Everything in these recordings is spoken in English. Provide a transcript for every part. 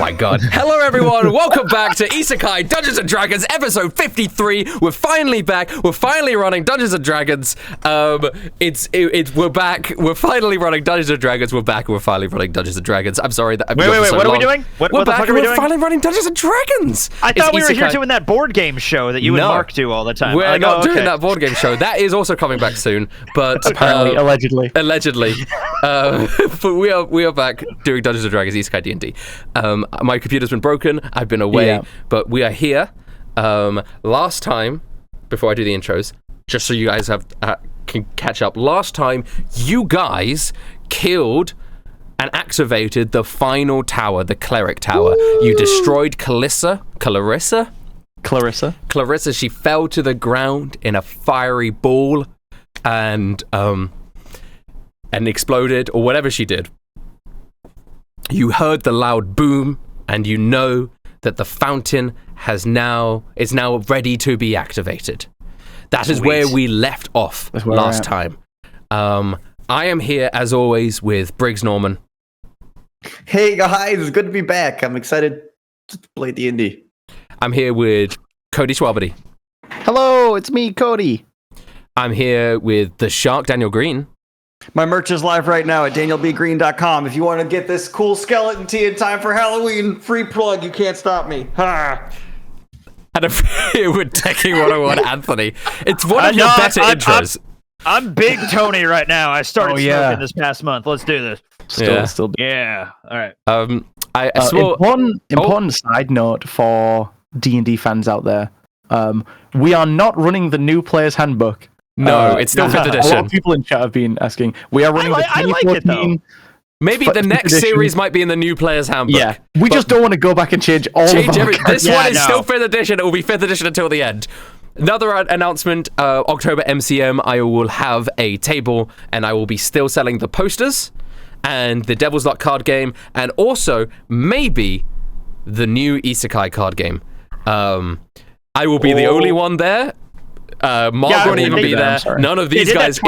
my god. Hello everyone, welcome back to Isekai Dungeons & Dragons episode 53. We're finally back. We're finally running Dungeons & Dragons. We're back. We're finally running Dungeons & Dragons. We're back. We're finally running Dungeons & Dragons. I'm sorry that I've been Wait, so what long. are we doing? What the fuck are we doing? We're finally running Dungeons & Dragons. I thought we were here doing that board game show that you and Mark do all the time. We're not doing that board game show. That is also coming back soon, but apparently, allegedly. But we are back doing Dungeons & Dragons Isekai D&D. My computer's been broken. I've been away, but we are here. Last time, before I do the intros, just so you guys can catch up. Last time, you guys killed and activated the final tower, the cleric tower. Ooh. You destroyed Clarissa. She fell to the ground in a fiery ball and exploded, or whatever she did. You heard the loud boom, and you know that the fountain is now ready to be activated. That is where we left off last time. I am here, as always, with Briggs Norman. Hey guys, it's good to be back. I'm excited to play D&D. I'm here with Cody Shwabadi. Hello, it's me, Cody. I'm here with the Shark, Daniel Greene. My merch is live right now at danielbgreene.com. If you want to get this cool skeleton tee in time for Halloween, free plug, you can't stop me. Ha! And I'm here with Tekking101, Anthony. It's one of your better intros. I'm big Tony right now. I started smoking this past month. Let's do this. Still. Yeah. All right. Important side note for D&D fans out there. We are not running the new player's handbook. No, it's still 5th edition. A lot of people in chat have been asking. We are running the 2014. I like it, though. Maybe the next edition. Series might be in the new player's handbook. Yeah, we just don't want to go back and change all of them. This one is still 5th edition. It will be 5th edition until the end. Another announcement, October MCM, I will have a table, and I will be still selling the posters and the Devil's Luck card game, and also maybe the new Isekai card game. I will be the only one there. Mark won't even be there. None of these guys.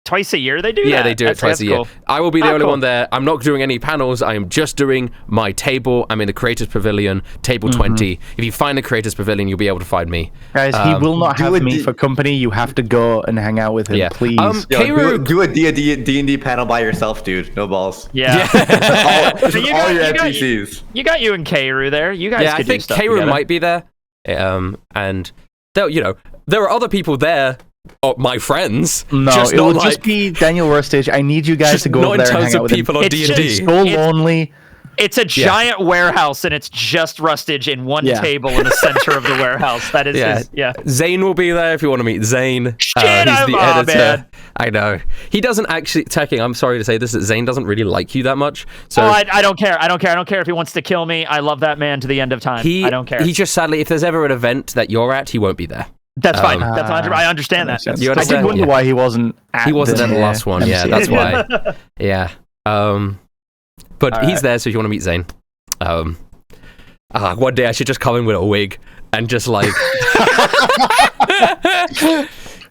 Twice a year they do that? Yeah, they do it twice a year. Cool. I will be the only one there. I'm not doing any panels. I am just doing my table. I'm in the Creators Pavilion, table 20. If you find the Creators Pavilion, you'll be able to find me. Guys, he will not have me for company. You have to go and hang out with him, please. Kaerru, do a D&D panel by yourself, dude. No balls. Yeah. all your NPCs. You got you and Kaerru there. You guys could do stuff Kaerru together. might be there. And there are other people there. My friends. No, it will just be Daniel Rustage. I need you guys to go over there and hang out with him. Not in terms of people on D&D. It's so lonely. It's a giant warehouse, and it's just Rustage in one table in the center of the warehouse. That is Zane will be there if you want to meet Zane. Shit, he's the editor. Man. I know. He doesn't actually... Tekking, I'm sorry to say this, that Zane doesn't really like you that much. So I don't care. I don't care if he wants to kill me. I love that man to the end of time. I don't care. He just sadly, if there's ever an event that you're at, he won't be there. That's fine. That's 100%. I understand that. I did wonder why he wasn't at the last one. Yeah, that's why. Yeah. But he's there, so if you want to meet Zane. One day I should just come in with a wig and just like...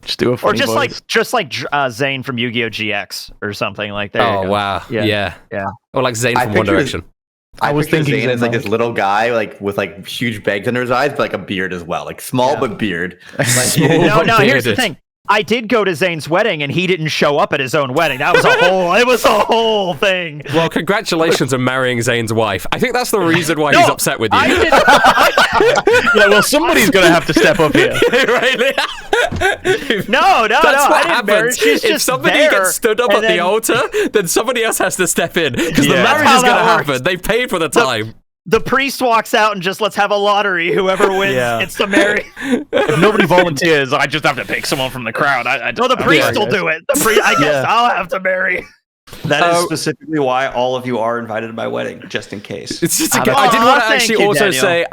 just do a funny voice. Just like Zane from Yu-Gi-Oh! GX or something like that. Oh, wow. Yeah. Or like Zane from One Direction. I was thinking Zane is like this little guy, like with like huge bags under his eyes, but like a beard as well, like small but beard. No. Here's the thing. I did go to Zane's wedding, and he didn't show up at his own wedding. That was it was a whole thing. Well, congratulations on marrying Zane's wife. I think that's the reason why he's upset with you. Well, somebody's going to have to step up here. Right? No. That's what happens. If somebody gets stood up at the altar, then somebody else has to step in, because the marriage is going to happen. They paid for the time. The priest walks out and just let's have a lottery. Whoever wins gets to marry. If nobody volunteers, I just have to pick someone from the crowd. The priest will do it. I guess I'll have to marry. That is specifically why all of you are invited to my wedding, just in case. It's just I did want to actually also say,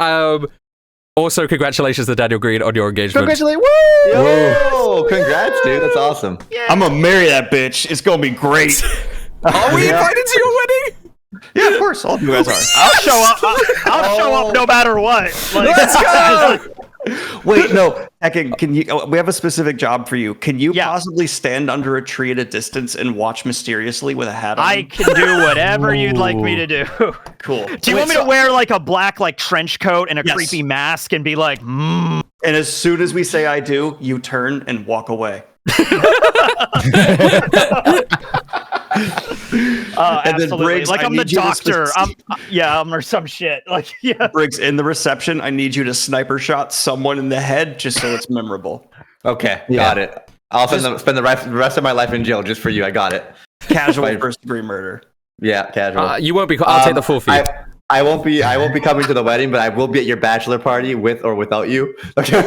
also congratulations to Daniel Greene on your engagement. Congratulations! Woo! Yo, congrats, dude. That's awesome. Yeah. I'm gonna marry that bitch. It's gonna be great. Are we invited to your wedding? Yeah, of course. All of you guys are. I'll show up. I'll show up no matter what. Let's go. Wait, no. Tekking, can you? We have a specific job for you. Can you possibly stand under a tree at a distance and watch mysteriously with a hat on? I can do whatever you'd like me to do. Cool. Do you want me to wear like a black trench coat and a creepy mask and be like, And as soon as we say I do, you turn and walk away. Absolutely. Briggs, like I'm the doctor. I'm or some shit. Like, yeah. Briggs, in the reception, I need you to sniper shot someone in the head just so it's memorable. Okay, got it. I'll spend the rest of my life in jail just for you. I got it. Casual first-degree murder. Yeah, casual. You won't be. I'll take the full fee. I won't be coming to the wedding, but I will be at your bachelor party with or without you. Okay.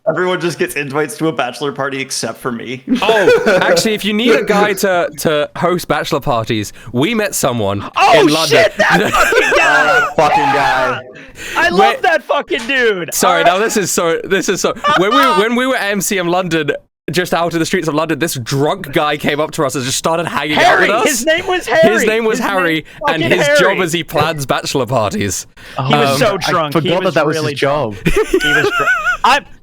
Everyone just gets invites to a bachelor party except for me. Oh, actually, if you need a guy to host bachelor parties, we met someone in London. Shit, that fucking guy! I love that fucking dude. Sorry, now this is so. When we were at MCM London, just out of the streets of London, this drunk guy came up to us and just started hanging out with us. His name was Harry. His name was Harry, and his job is he plans bachelor parties. He was so drunk. I forgot that was his job. He was drunk.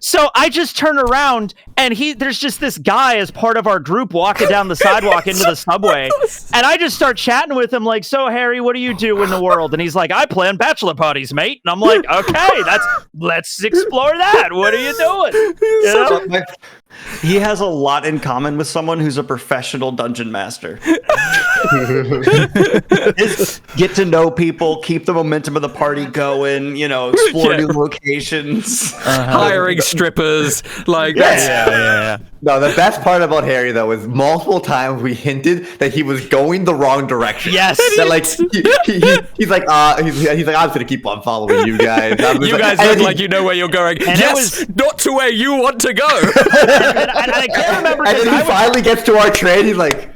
So I just turn around, and there's just this guy as part of our group walking down the sidewalk into the subway, and I just start chatting with him like, "So Harry, what do you do in the world?" And he's like, "I plan bachelor parties, mate." And I'm like, "Okay, let's explore that. What are you doing?" You know? He has a lot in common with someone who's a professional dungeon master. Get to know people, keep the momentum of the party going, explore new locations. Hiring strippers. Like, yeah. No, the best part about Harry, though, is multiple times we hinted that he was going the wrong direction. Yes. That, like, he's like, I'm just going to keep on following you guys. You guys look like you know where you're going. And yes, not to where you want to go. And I can't remember. And then he finally gets to our train. He's like,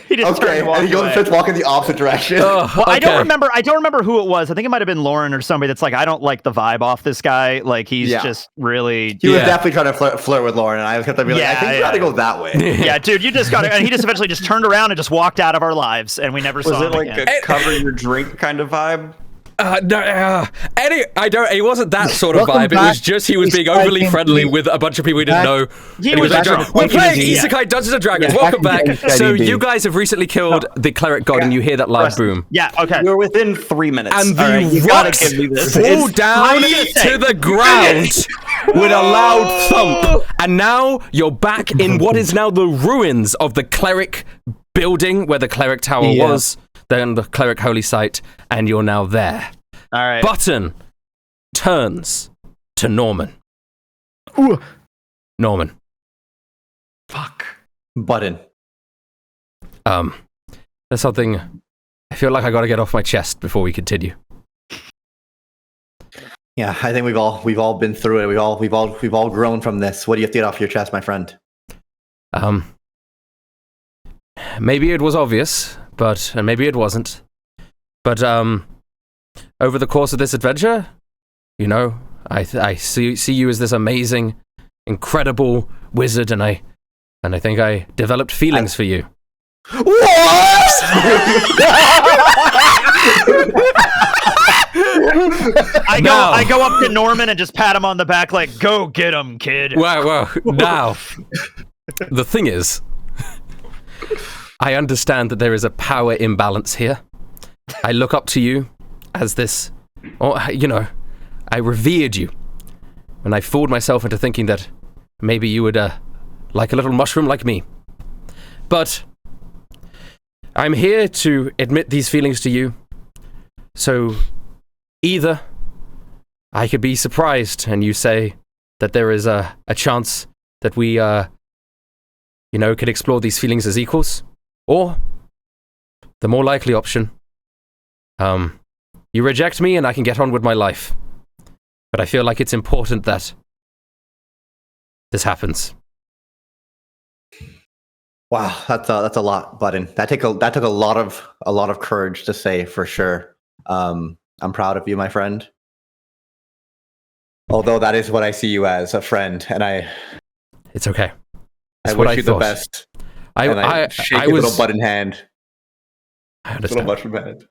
he just okay, and he goes and starts walking the opposite direction. I don't remember who it was. I think it might have been Lauren or somebody that's like, I don't like the vibe off this guy. Like, he's just really. He was definitely trying to flirt with Lauren, and I was kept being like, I think you got to go that way. Yeah, dude, you just got to. And he just eventually just turned around and just walked out of our lives, and we never saw him again. Was it like a cover your drink kind of vibe? It wasn't that sort of vibe. It was just he was being overly friendly with a bunch of people he didn't know. He was like, we're playing Isekai Dungeons and Dragons. Welcome back. So you guys have recently killed the cleric god, and you hear that loud boom. Yeah, okay. You're within 3 minutes. And the rocks fall down to the ground with a loud thump. And now you're back in what is now the ruins of the cleric building where the cleric tower was. Then the cleric holy site, and you're now there. All right. Button turns to Norman. Ooh. Norman. Fuck. Button. There's something I feel like I got to get off my chest before we continue. Yeah, I think we've all been through it. We've all grown from this. What do you have to get off your chest, my friend? Maybe it was obvious, and maybe it wasn't. But over the course of this adventure, I see you as this amazing, incredible wizard, and I think I developed feelings for you. What? I go up to Norman and just pat him on the back like, "Go get him, kid." Well, now, the thing is, I understand that there is a power imbalance here. I look up to you as this, I revered you. And I fooled myself into thinking that maybe you would like a little mushroom like me. But I'm here to admit these feelings to you. So either I could be surprised and you say that there is a chance that we, could explore these feelings as equals. Or, the more likely option, you reject me and I can get on with my life. But I feel like it's important that this happens. Wow, that's a lot, Button. That took a lot of courage to say, for sure. I'm proud of you, my friend. Although that is what I see you as, a friend, and It's okay. I wish you the best. I shake his little button hand. I understand. Little mushroom hand.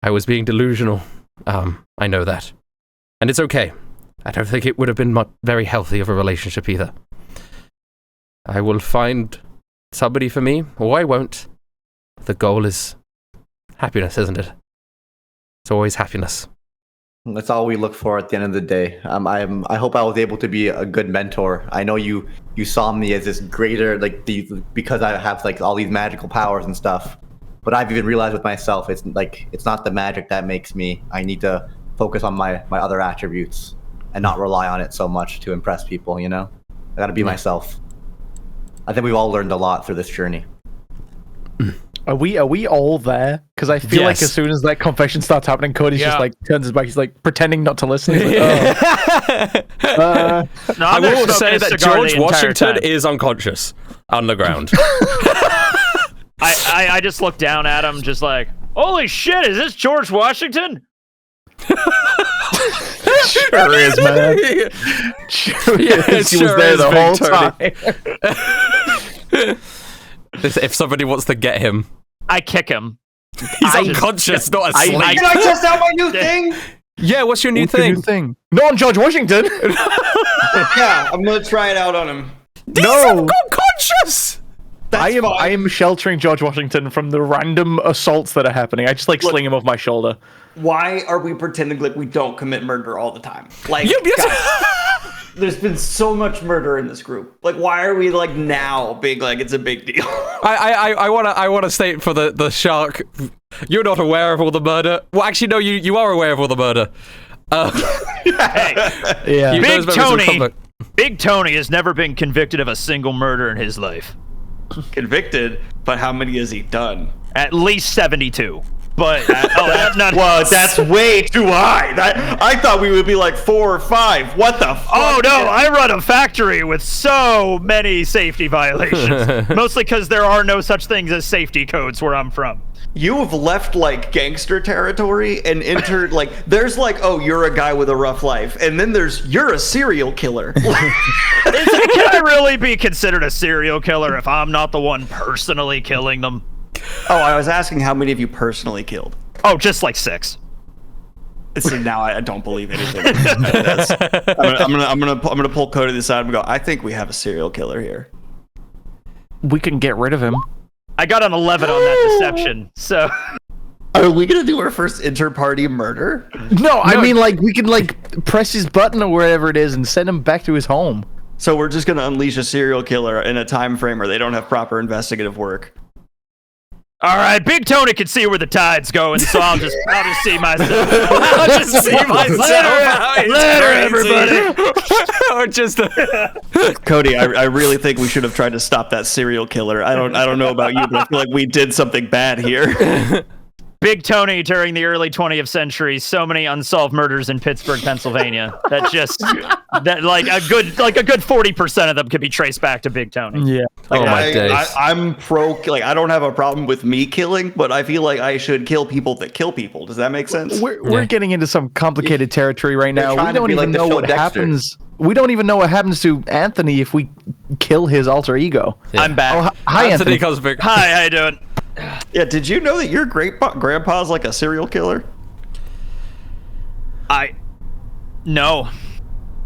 I was being delusional. I know that. And it's okay. I don't think it would have been very healthy of a relationship either. I will find somebody for me, or I won't. The goal is happiness, isn't it? It's always happiness. That's all we look for at the end of the day. I hope I was able to be a good mentor. I know you saw me as this greater, like because I have like all these magical powers and stuff. But I've even realized with myself, it's not the magic that makes me. I need to focus on my other attributes and not rely on it so much to impress people. You know, I got to be myself. I think we've all learned a lot through this journey. Are we all there? Because I feel like Yes. as soon as that confession starts happening, Cody's just like turns his back. He's like pretending not to listen. He's like, No, I I'm gonna will smoke say this that cigar George the entire Washington time. is unconscious on the ground. I just look down at him, just like, holy shit, is this George Washington? Sure is, man. Sure Yeah, is. He was sure there is, the Big whole Tony. time. If somebody wants to get him, I kick him. he's unconscious, not asleep. Can I test out my new thing? Yeah, what's your new What's the thing? new thing? Not on George Washington. Yeah, I'm gonna try it out on him. He's No. unconscious! I am sheltering George Washington from the random assaults that are happening. I just like sling him off my shoulder. Why are we pretending like we don't commit murder all the time? Like, You- guys, there's been so much murder in this group. Like, why are we like now being like it's a big deal? I wanna state for the shark, you're not aware of all the murder. Well, actually, no, you are aware of all the murder. Hey, Yeah. You- Big those members of the Tony. public- Big Tony has never been convicted of a single murder in his life. Convicted, but how many has he done? At least 72. But not. Well, that's way too high. I thought we would be like 4 or 5. What the fuck? Oh no, I run a factory with so many safety violations. Mostly because there are no such things as safety codes where I'm from. You have left like gangster territory and entered like there's like, oh, you're a guy with a rough life, and then there's you're a serial killer. Can I really be considered a serial killer if I'm not the one personally killing them? Oh, I was asking how many of you personally killed. Oh, just like 6. See, now I don't believe anything. I'm gonna pull Cody to the side and go, I think we have a serial killer here. We can get rid of him. I got an 11 on that deception, so Are we gonna do our first inter-party murder? No, I mean like we can like press his button or wherever it is and send him back to his home. So we're just gonna unleash a serial killer in a time frame where they don't have proper investigative work. all right, Big Tony can see where the tide's going, so I'll just see myself. I'll just see myself. Later, everybody. Or just Cody, I really think we should have tried to stop that serial killer. I don't know about you, but I feel like we did something bad here. Big Tony during the early 20th century, so many unsolved murders in Pittsburgh, Pennsylvania. That like a good 40% of them could be traced back to Big Tony. Yeah. Oh my days. I'm pro. Like I don't have a problem with me killing, but I feel like I should kill people that kill people. Does that make sense? We're getting into some complicated territory right now. We trying to don't be even like the know show what Dexter. happens. We don't even know what happens to Anthony if we kill his alter ego. I'm back. Oh, hi, Anthony. Cosmic. Hi, how you doing? Yeah. Did you know that your grandpa's like a serial killer? No.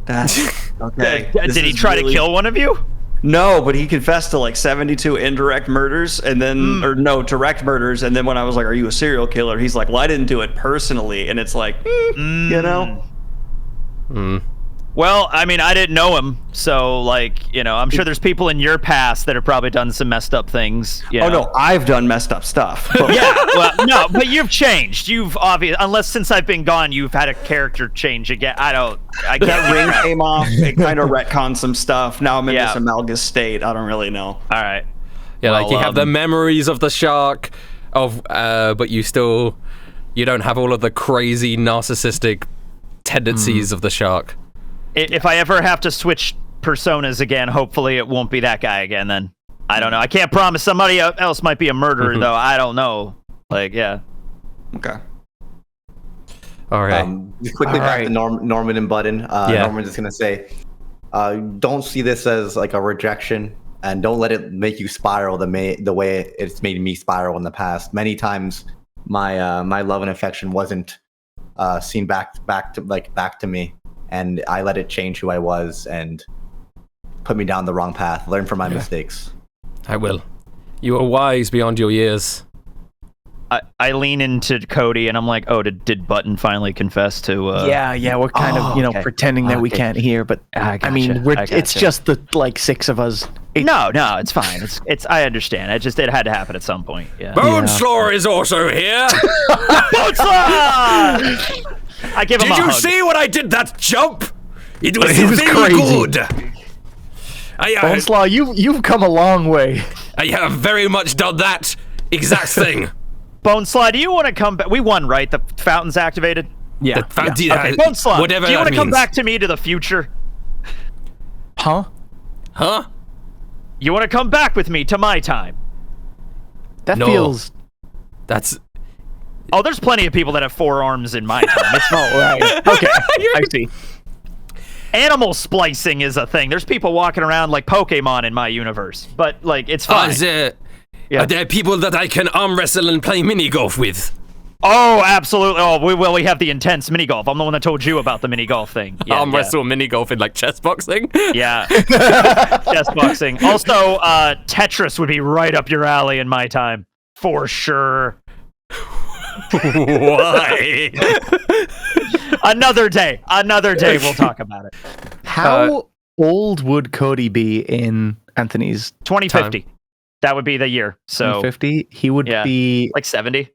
That's okay. Did he try to kill one of you? No, but he confessed to like 72 indirect murders and then, or no, direct murders. And then when I was like, are you a serial killer? He's like, well, I didn't do it personally. And it's like, you know? Well, I mean, I didn't know him, so like, you know, I'm sure there's people in your past that have probably done some messed up things. You Oh know? no, I've done messed up stuff. But Yeah, well, no, but you've changed. You've obviously, unless since I've been gone, you've had a character change again. I that can't ring came off. It kind of retconned some stuff. Now I'm in Yeah. this amalgous state. I don't really know. All right. Yeah, like you Well, have the memories of the shark, but you don't have all of the crazy narcissistic tendencies of the shark. If I ever have to switch personas again, hopefully it won't be that guy again. Then I don't know. I can't promise somebody else might be a murderer though. I don't know. Like, yeah. Okay. All right. Just quickly back to Norman and Budden. Norman's just gonna say, don't see this as like a rejection, and don't let it make you spiral the way it's made me spiral in the past. Many times, my love and affection wasn't seen back to me, and I let it change who I was and put me down the wrong path. Learn from my mistakes. I will. You are wise beyond your years. I lean into Cody and I'm like, oh, did Button finally confess to? Yeah, we're kind of okay. pretending that we can't hear, but I I mean, gotcha. it's just the like 6 of us. No, it's fine. It's I understand. It had to happen at some point. Yeah. Boneslaw is also here. Boneslaw! I give him a hug. Did you see when I did that jump? It was very crazy. good. Boneslaw, you've come a long way. I have very much done that exact thing. Boneslaw, do you want to come back? We won, right? The fountain's activated? Yeah. Okay, Boneslaw, whatever do you want to come back to me to the future? Huh? You want to come back with me to my time? That No. feels... That's... Oh, there's plenty of people that have 4 arms in my time. It's right. Okay, I see. Animal splicing is a thing. There's people walking around like Pokemon in my universe, but like it's fine. Are there people that I can arm wrestle and play mini golf with? Oh, absolutely. Oh, we have the intense mini golf. I'm the one that told you about the mini golf thing. Yeah, Arm wrestle mini golf in like chess boxing? Yeah. Chess boxing. Also, Tetris would be right up your alley in my time. For sure. Why? Another day we'll talk about it. How old would Cody be in Anthony's 2050. time? That would be the year. So 50? He would be... like 70.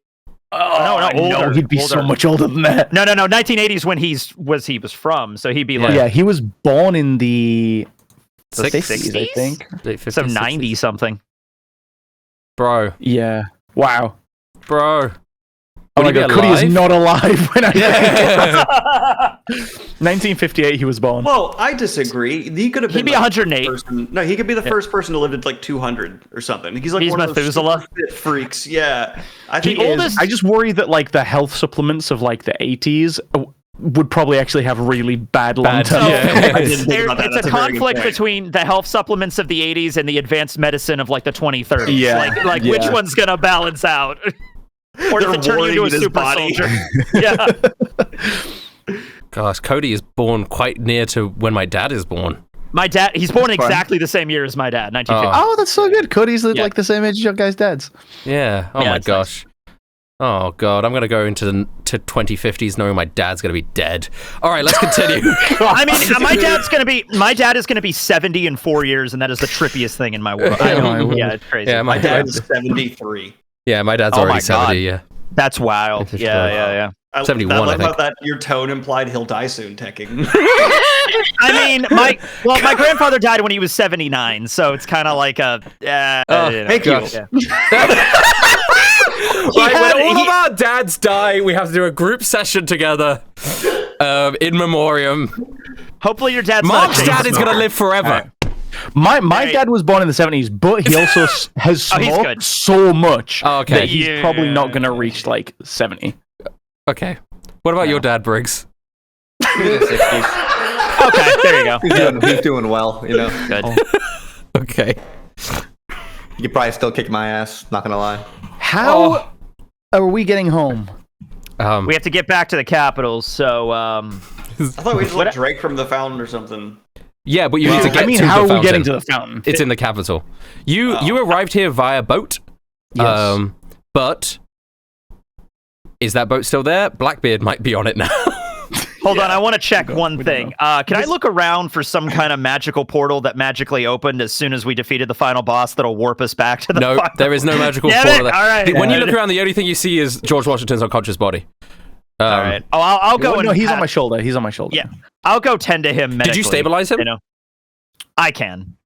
Oh, no, older. No, he'd be so much older than that. No. 1980s when he was from. So he'd be like... Yeah, he was born in the 60s, I think. Late 50s, So 60s. 90 something. Bro. Yeah. Wow. Bro. Oh my Would he be god, Cody is alive? not alive when I 1958 he was born. Well, I disagree. He could have been. He'd be like 108. the first No, he could be the first person to live to like 200 or something. He's like He's one of those Methuselah. super fit freaks. Yeah, I think The oldest- I just worry that like the health supplements of like the 80s would probably actually have really bad long-term. Yeah. I didn't think about that. It's That's a a very good conflict point. between the health supplements of the 80s and the advanced medicine of like the 2030s. Yeah. Like which one's gonna balance out? Or does They're it turn you into a warring in his super body. soldier? Yeah. Gosh, Cody is born quite near to when my dad is born. My dad, he's born fun. exactly the same year as my dad, 1950. Oh, that's so good. Cody's Yeah. like the same age as your guys' dads. Yeah. Oh Yeah, my it's gosh. Oh god, I'm gonna go into the 2050s knowing my dad's gonna be dead. All right, let's continue. I mean, my dad is gonna be 70 in 4 years, and that is the trippiest thing in my world. Yeah, it's crazy. Yeah, My dad's 73. Yeah, my dad's Oh already my 70. God. Yeah. That's wild. It's Yeah. I 71, I I love think. how that your tone implied he'll die soon, Tekking. I mean, my grandfather died when he was 79, so it's kind of like a. Thank you. Yeah. Right, when all of our dads die, we have to do a group session together in memoriam. Hopefully, your dad's not a Mark's chain dad is smoker. gonna live forever. My Right. dad was born in the 70s, but he also has Oh, he's smoked good. so much Oh, okay. that he's Yeah. probably not going to reach like 70. Okay. What about your dad, Briggs? He's in the 60s. Okay, there you go. He's doing well, you know. Good. Okay. You could probably still kick my ass, not gonna lie. How are we getting home? We have to get back to the Capitals, so I thought we just let Drake from the fountain or something. Yeah, but you need to get I mean, to how the are we getting to fountain. the fountain? It's in the capital. You arrived here via boat. Yes. But is that boat still there? Blackbeard might be on it now. hold on. I want to check one thing. Can I look around for some kind of magical portal that magically opened as soon as we defeated the final boss that'll warp us back to the No, final... there is no magical Damn portal it! there. All right. When you look around, the only thing you see is George Washington's unconscious body. All right. Oh, I'll go. No, and he's on my shoulder. He's on my shoulder. Yeah, I'll go tend to him. Did you medically, stabilize him? You know, I can.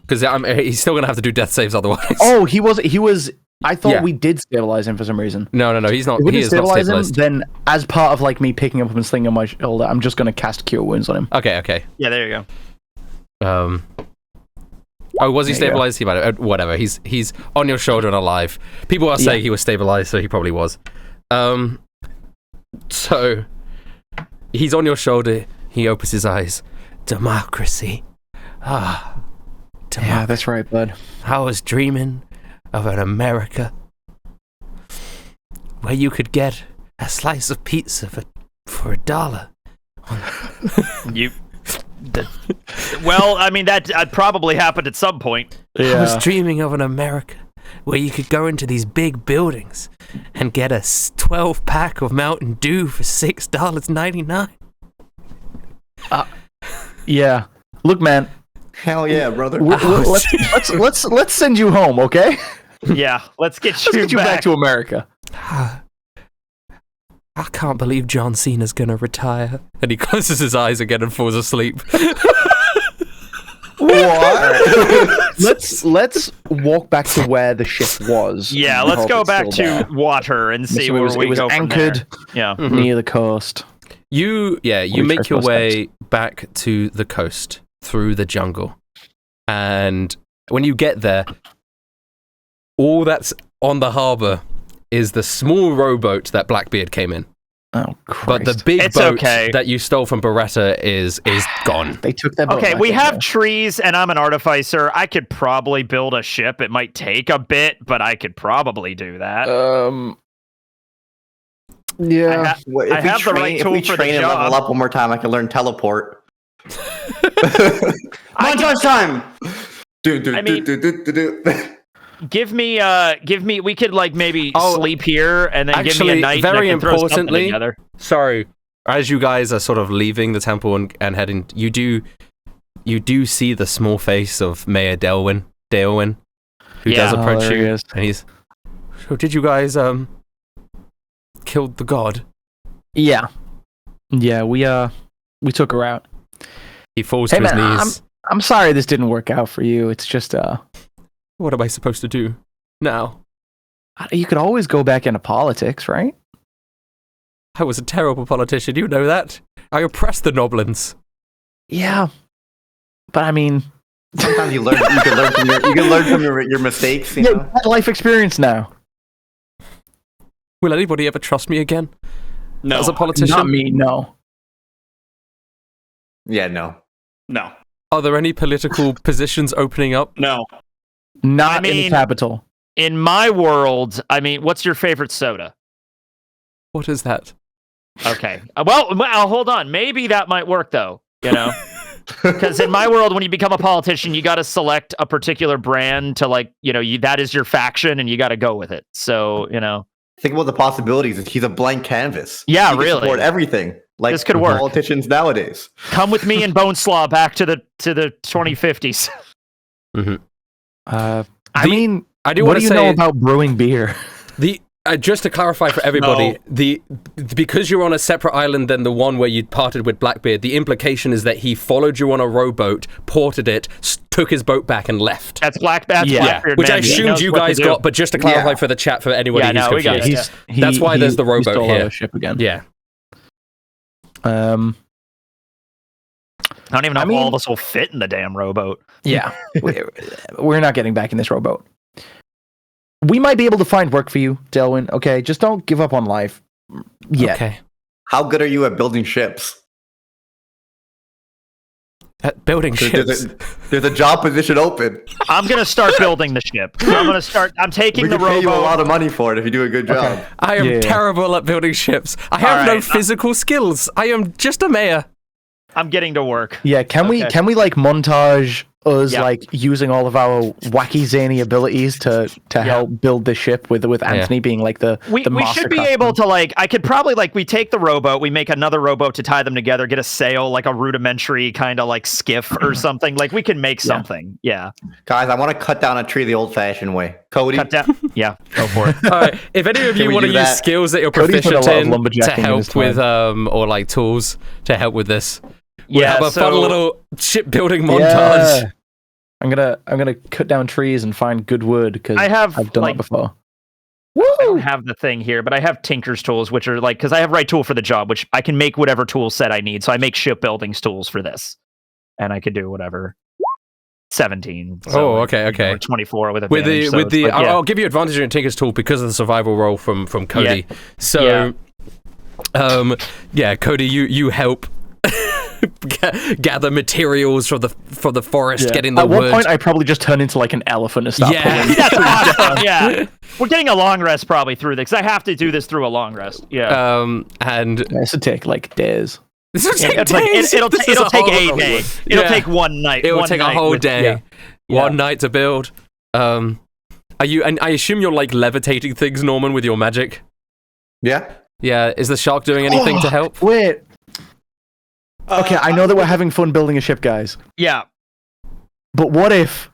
Because he's still gonna have to do death saves otherwise. Oh, he was. I thought Yeah. we did stabilize him for some reason. No, he's not. If we He didn't is not stabilize him, stabilized. then as part of like me picking up and slinging on my shoulder, I'm just gonna cast Cure Wounds on him. Okay. Yeah, there you go. Oh, was he There you go. stabilized? He might have, whatever. He's on your shoulder and alive. People are saying he was stabilized, so he probably was. So he's on your shoulder. He opens his eyes. Democracy. Yeah, that's right, bud. I was dreaming of an America where you could get a slice of pizza for for $1. Well, I mean that probably happened at some point. I was dreaming of an America where you could go into these big buildings and get a 12-pack of Mountain Dew for $6.99. Yeah. Look, man. Hell yeah, brother. Let's send you home, okay? Yeah, let's get you back to America. I can't believe John Cena's gonna retire. And he closes his eyes again and falls asleep. What? Let's walk back to where the ship was. Yeah, let's go back to water and see where we go from there. Anchored near the coast. You make your way back to the coast through the jungle. And when you get there, all that's on the harbor is the small rowboat that Blackbeard came in. Oh, Christ. But the big boat that you stole from Beretta is gone. They took that boat. Okay, we have trees, and I'm an artificer. I could probably build a ship. It might take a bit, but I could probably do that. Yeah. I have the right tool for the job. If we train and level up one more time, I can learn teleport. Montage time! Give me, we could like maybe sleep here and then give me a night. Very and importantly, sorry, as you guys are sort of leaving the temple and heading, you do see the small face of Mayor Delwyn, who does approach you, and he's, so did you guys, killed the god? Yeah, we took her out. He falls to his knees. I'm sorry this didn't work out for you. It's just, what am I supposed to do now? You could always go back into politics, right? I was a terrible politician, you know that. I oppressed the Noblins. Yeah, but I mean, sometimes you can learn from your mistakes. You know? You had life experience now. Will anybody ever trust me again? No, as a politician. Not me. No. Yeah, no. Are there any political positions opening up? No. Not in the capital. In my world, I mean, what's your favorite soda? What is that? Okay. Well, hold on. Maybe that might work, though, you know? Because in my world, when you become a politician, you got to select a particular brand to, like, you know, that is your faction, and you got to go with it. So, you know. Think about the possibilities. He's a blank canvas. Yeah, he really. Support everything. Like this could work. Politicians nowadays. Come with me and Boneslaw back to the 2050s. Mm-hmm. I mean, I do what want do to you know about brewing beer? Just to clarify for everybody, because you're on a separate island than the one where you parted with Blackbeard, the implication is that he followed you on a rowboat, ported it, took his boat back, and left. That's Blackbeard, which I assumed you guys got, but just to clarify for the chat for anybody who's confused, that's why there's the rowboat here. Ship again. Yeah. I don't even know if all of us will fit in the damn rowboat. Yeah, we're not getting back in this rowboat. We might be able to find work for you, Delwyn. Okay, just don't give up on life. Yeah. Okay. How good are you at building ships? At building ships. There's a job position open. I'm gonna start building the ship. I'm taking the rowboat. We can pay you a lot of money for it if you do a good job. I am terrible at building ships. I have no physical skills. I am just a mayor. I'm getting to work. Yeah, can we like montage us like using all of our wacky zany abilities to help build the ship with Anthony being like the we should be able to like I could probably like we take the rowboat, we make another rowboat to tie them together, get a sail, like a rudimentary kind of like skiff or something. Like we can make something. Yeah. Guys, I want to cut down a tree the old-fashioned way. Cody, cut down. Yeah, go for it. All right. If any of you want to use skills that you're proficient in to help with or like tools to help with this. We'll have a fun little shipbuilding montage. Yeah. I'm gonna cut down trees and find good wood because I've done that before. Woo! I don't have the thing here, but I have Tinker's tools, which are like because I have right tool for the job, which I can make whatever tool set I need. So I make shipbuilding tools for this, and I could do whatever. 17. So okay. 24 with advantage. I'll give you advantage in Tinker's tool because of the survival roll from Cody. Yeah. So, Cody, you help. gather materials from the forest, getting the At wood. one point, I probably just turned into like an elephant and start pulling. That's awesome. Yeah, we're getting a long rest probably through this. 'Cause I have to do this through a long rest. Yeah. And This would take like days. this will take It's like, days. it'll This is take a horrible. day. It'll Yeah. take one night. It will one take a night whole with- day, yeah. one night to build. Are you? And I assume you're like levitating things, Norman, with your magic. Yeah. Yeah. Is the shark doing anything to help? Wait. Okay, I know that we're having fun building a ship, guys. Yeah. But what if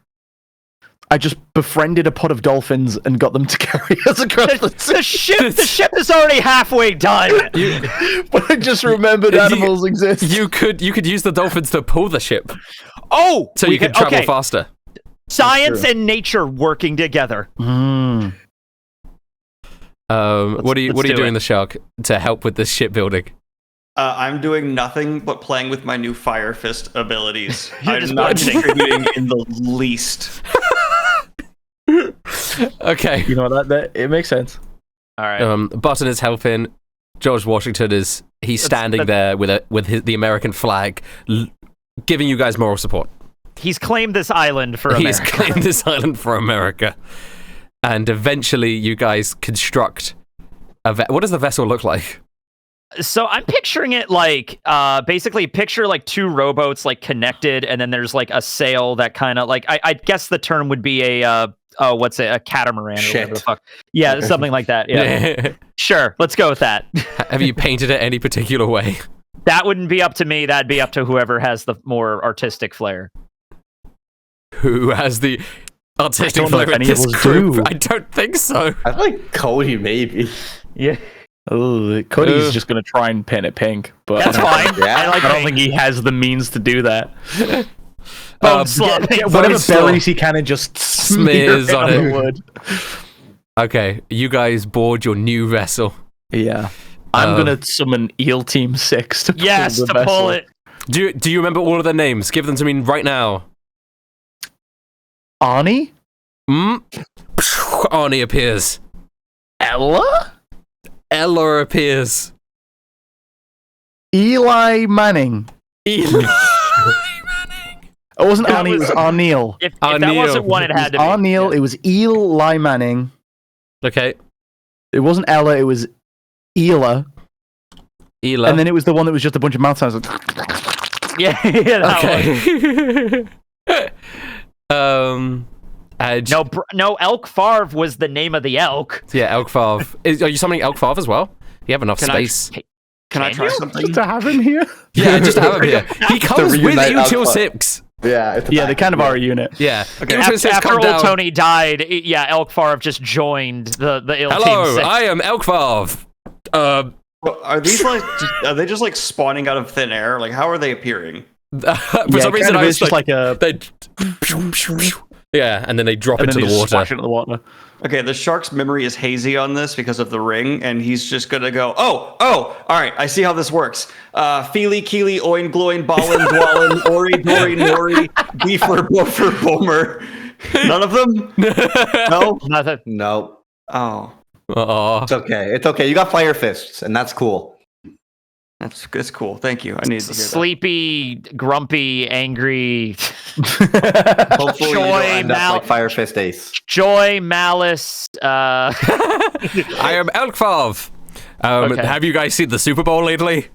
I just befriended a pod of dolphins and got them to carry us across the The ship is already halfway done. But I just remembered animals exist. You could use the dolphins to pull the ship, Oh, so we you can travel faster. Science and nature working together. Mm. What are you do doing, it. the shark, to help with this shipbuilding? I'm doing nothing but playing with my new Fire Fist abilities. You're I'm just not punching. contributing in the least. Okay. You know that it makes sense. All right. Button is helping. George Washington he's standing there with the American flag, giving you guys moral support. He's claimed this island for America. He's claimed this island for America, and eventually you guys construct what does the vessel look like? So I'm picturing it like, basically picture like two rowboats like connected, and then there's like a sail that kind of like, I guess the term would be a catamaran or whatever the fuck. Yeah, something like that. Yeah. Sure, let's go with that. Have you painted it any particular way? That wouldn't be up to me. That'd be up to whoever has the more artistic flair. Who has the artistic I don't know flair if in any of this us group? do. I don't think so. I think Cody maybe. Yeah. Oh, Cody's just gonna try and paint it pink, but That's fine. Yeah. I like I don't think he has the means to do that. bone slot. Whatever slow. berries he can and just Smears smear on the it. wood. Okay, you guys board your new vessel. Yeah. I'm gonna summon Eel Team 6 to pull Yes, the to vessel. pull it. Do you remember all of their names? Give them to me right now. Arnie? Arnie appears. Ella? Ella appears. Eli Manning. Eli. It wasn't That Arnie, it was was- Arneal. If that Neil. wasn't one, it It was had to be. Arneal, Yeah. it was Eli Manning. Okay. It wasn't Ella, it was Ela. Ela. And then it was the one that was just a bunch of mouth sounds. Yeah, that one. Okay. No, Elk Farv was the name of the elk. Yeah, Elk Farv. Are you summoning Elk Farv as well? You have enough Can I- space. Can I try something? to have him here? Yeah, just have him here. He comes with reunite you Elk till Farv. 6. Yeah. It's a Yeah, they pack. kind of are a unit. Yeah. Okay, Until 6, after come old down. Tony died, Elk Farv just joined the ill Hello, team. I am Elk Farv. Well, are these like? Are they just like spawning out of thin air? Like, how are they appearing? For some reason, I was just like a. they. Yeah, and then they drop And into then the they just water. splash into the water. Okay, the shark's memory is hazy on this because of the ring, and he's just gonna go, all right, I see how this works. Feely, Keely, Oin, Gloin, Ballin, Dwallin, Ori, Dory, Nori, Beefer, Bofer, Bomer. None of them? No? Nothing. No. Oh, Aw. It's okay. It's okay. You got fire fists, and that's cool. that's cool. Thank you. I needed to hear Sleepy, grumpy, angry, Hopefully you don't Joy, end up Mal- like Fire Fist Ace. joy, malice. I am Elk Farv. Okay. Have you guys seen the Super Bowl lately?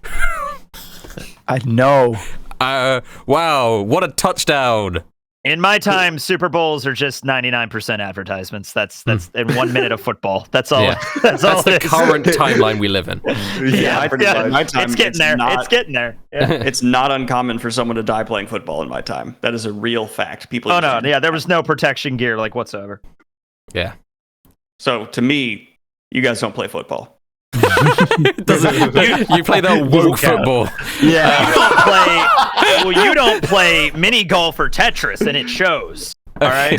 I know. Wow, what a touchdown. In my time, Super Bowls are just 99% advertisements. That's in 1 minute of football. That's all. Yeah. That's all That's the it is. current timeline we live in. Yeah, pretty much. My time, It's getting there. Not, It's getting there. Yeah. it's not uncommon for someone to die playing football in my time. That is a real fact. People. Oh no, yeah, there was no protection gear like whatsoever. Yeah. So to me, you guys don't play football. You play that woke football. Yeah. You don't play mini golf or Tetris, and it shows. All right.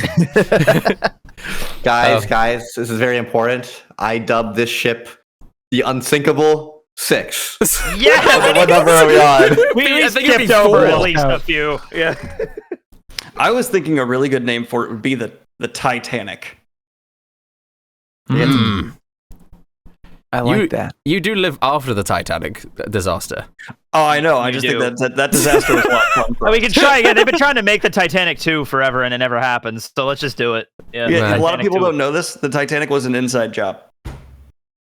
Guys, this is very important. I dubbed this ship the Unsinkable 6. Yeah, What number are we on? we I think it'd be skipped over 4. at least a few. Yeah. I was thinking a really good name for it would be the Titanic. Mm. I like that. You do live after the Titanic disaster. Oh, I know. I You just do. think that disaster was a lot of fun. For We us. can try again. They've been trying to make the Titanic 2 forever, and it never happens. So let's just do it. Yeah, Man. a lot of people 2. don't know this. The Titanic was an inside job.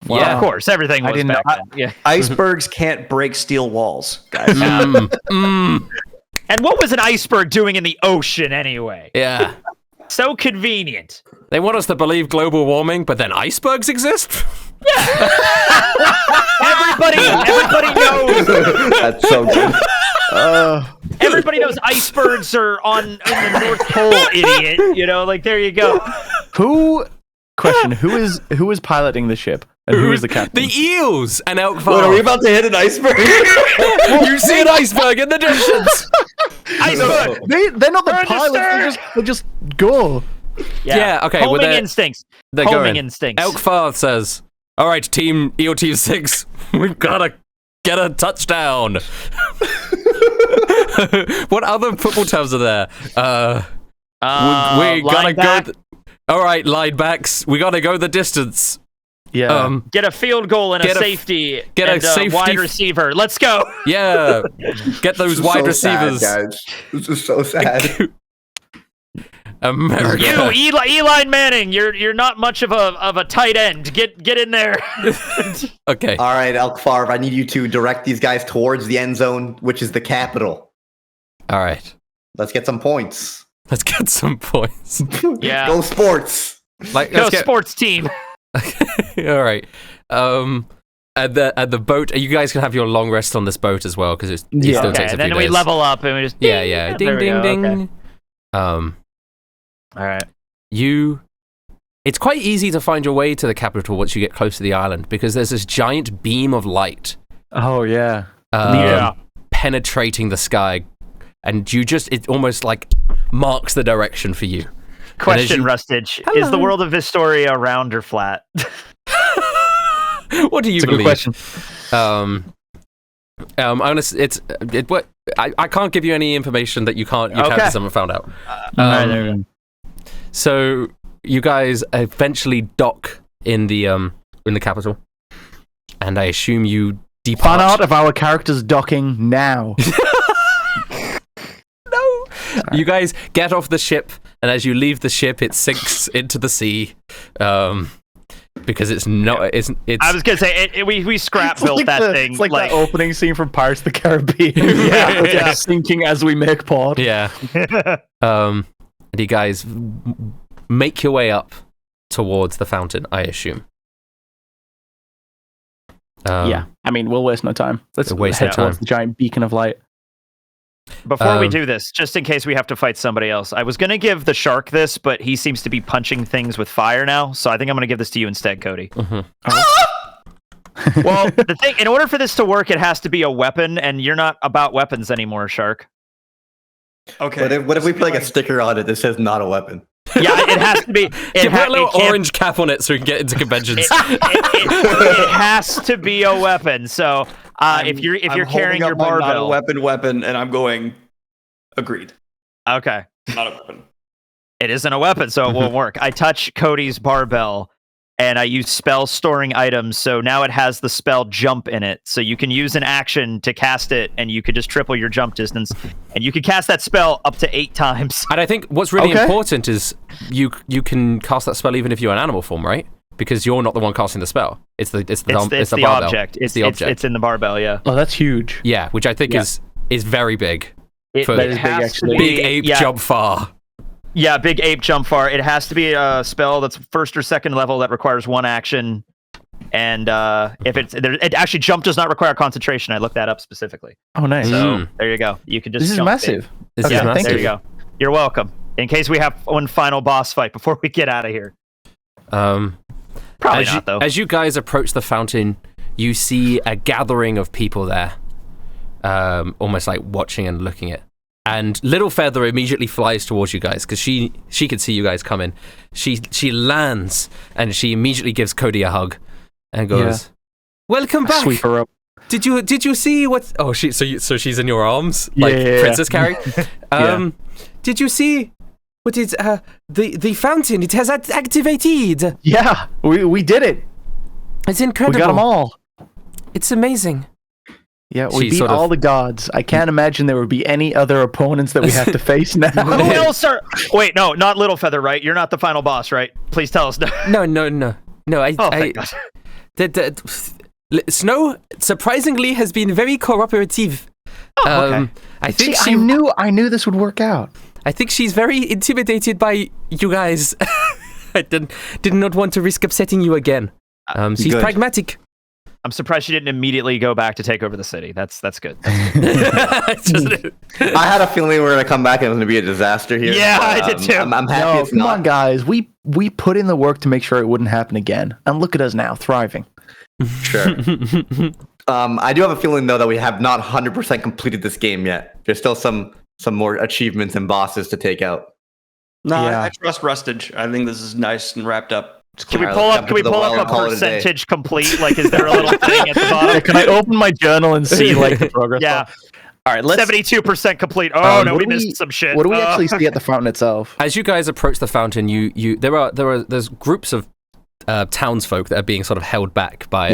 Yeah. Of course, everything I was didn't back know- then. Yeah. Icebergs can't break steel walls, guys. And what was an iceberg doing in the ocean anyway? Yeah. So convenient. They want us to believe global warming, but then icebergs exist? Everybody knows. That's so good. Everybody knows icebergs are in the North Pole, idiot. You know, like there you go. Who is piloting the ship and who is the captain? The eels and elk Wait, are we farm. about to hit an iceberg? You see an iceberg in the distance. Iceberg. They're not the They're in the pilots. stern. They just go. Yeah, okay, well, Homing they're- instincts. They're Homing going. instincts. Elk Farth says, "All right, EO Team 6, we've got to get a touchdown." What other football terms are there? We gotta line go. back. All right, line backs, we gotta go the distance. Yeah. Get a field goal and a Get a- safety. get a and safety wide f- receiver. Let's go. Yeah, get those This is wide so sad, receivers. guys. This is so sad. America. You, Eli Manning, you're not much of a tight end. Get in there. Okay. All right, Elk Favre, I need you to direct these guys towards the end zone, which is the capital. All right. Let's get some points. Let's get some points. Yeah. Go sports. Like, Go let's get. sports team. All right. At the boat, you guys can have your long rest on this boat as well because it Yeah. still Okay, takes a and few then we days. level up and we just Yeah. Ding, there we ding, go, ding. okay. All right. It's quite easy to find your way to the capital once you get close to the island because there's this giant beam of light Oh yeah. penetrating the sky, and it almost like marks the direction for you. Question, you- Rustage: Hello. Is the world of Historia round or flat? What do you It's a good believe? question. I can't give you any information that you Okay. haven't found out. Alright, there we go. So you guys eventually dock in the capital, and I assume you depart. Fan art of our characters docking now. No. You guys get off the ship, and as you leave the ship, it sinks into the sea. Because it's not. It's. I was gonna say we scrap built that thing. It's like that opening scene from Pirates of the Caribbean. Yeah. Sinking as we make port. Yeah. And you guys make your way up towards the fountain, I assume. Yeah. I mean, we'll waste no time. Let's Waste no head towards time. the giant beacon of light. Before we Um, do this, just in case we have to fight somebody else, I was gonna give the shark this, but he seems to be punching things with fire now, so I think I'm gonna give this to you instead, Cody. Mhm. Well, the thing, in order for this to work, it has to be a weapon, and you're not about weapons anymore, Shark. Okay. What if we put like a sticker on it that says not a weapon? Yeah, it has to be. Put a little orange cap on it so we can get into conventions. It has to be a weapon. So if you're I'm carrying holding your up my not a barbell, weapon, and I'm going. Agreed. okay, Not a weapon. it isn't a weapon, so it won't work. I touch Cody's barbell, and I use spell storing items. So now it has the spell jump in it. So you can use an action to cast it, and you could just triple your jump distance, and you can cast that spell up to 8 times. And I think what's really Okay. important is you can cast that spell even if you're in animal form, right? Because you're not the one casting the spell. It's the It's barbell. the object. It's the object. It's in the barbell. Yeah. Oh, that's huge. Yeah, which I think Yeah. is very big. It, For- That it is big, has to actually. be- Big ape yeah, jump far. Yeah, big ape jump far. It has to be a spell that's first or second level that requires 1 action. And if it actually jump does not require concentration. I looked that up specifically. Oh, nice. Mm. So there you go. You can just. This is jump massive. This Okay, is thank massive. There you go. You're welcome. In case we have one final boss fight before we get out of here. Um, Probably as not you, though. As you guys approach the fountain, you see a gathering of people there, almost like watching and looking at. And Little Feather immediately flies towards you guys because she could see you guys coming. She lands and she immediately gives Cody a hug and goes, "Welcome back. Sweep her up. Did you see what? Oh, so she's in your arms like Yeah. Princess Carrie. Did you see what is the fountain? It has activated. Yeah, we did it. It's incredible. We got them all. It's amazing. Yeah, we She beat sort of- all the gods. I can't imagine there would be any other opponents that we have to face now. Who else are? Wait, no, not Littlefeather, right? You're not the final boss, right? Please tell us. No. Thank God. Snow surprisingly has been very cooperative. Okay. I think See, I knew this would work out. I think she's very intimidated by you guys. I did not want to risk upsetting you again. She's Good. pragmatic. I'm surprised she didn't immediately go back to take over the city. That's good. I had a feeling we were gonna come back and it was gonna be a disaster here. Yeah, but, I did too. I'm happy No, it's come not. on, guys. We put in the work to make sure it wouldn't happen again, and look at us now, thriving. Sure. I do have a feeling though that we have not 100% completed this game yet. There's still some more achievements and bosses to take out. No, Yeah. I trust Rustage. I think this is nice and wrapped up. It's Can we clear. pull jump up? Can we into the pull well up and a call it a day. percentage complete? Like, is there a little thing at the bottom? Can I open my journal and see like the progress? Yeah, All right. Let's. 72% complete. Oh no, what we do we- missed some shit. What do we Oh. actually see at the fountain itself? As you guys approach the fountain, there's groups of townsfolk that are being sort of held back by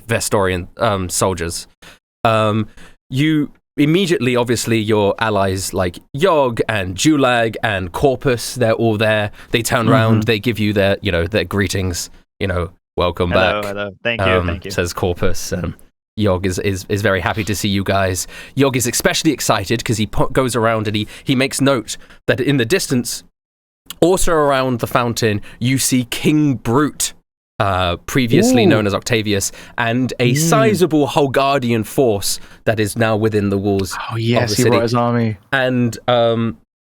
Vestorian soldiers. You immediately, obviously, your allies like Yogg and Julag and Corpus, they're all there. They turn around, they give you their greetings. Welcome Hello, back. hello. Thank you, thank you. Says Corpus. Yogg is very happy to see you guys. Yogg is especially excited because he goes around and he makes note that in the distance, also around the fountain, you see King Brute, previously known as Octavius, and a sizable Holgardian force that is now within the walls Oh of yes, the he city. brought his army. And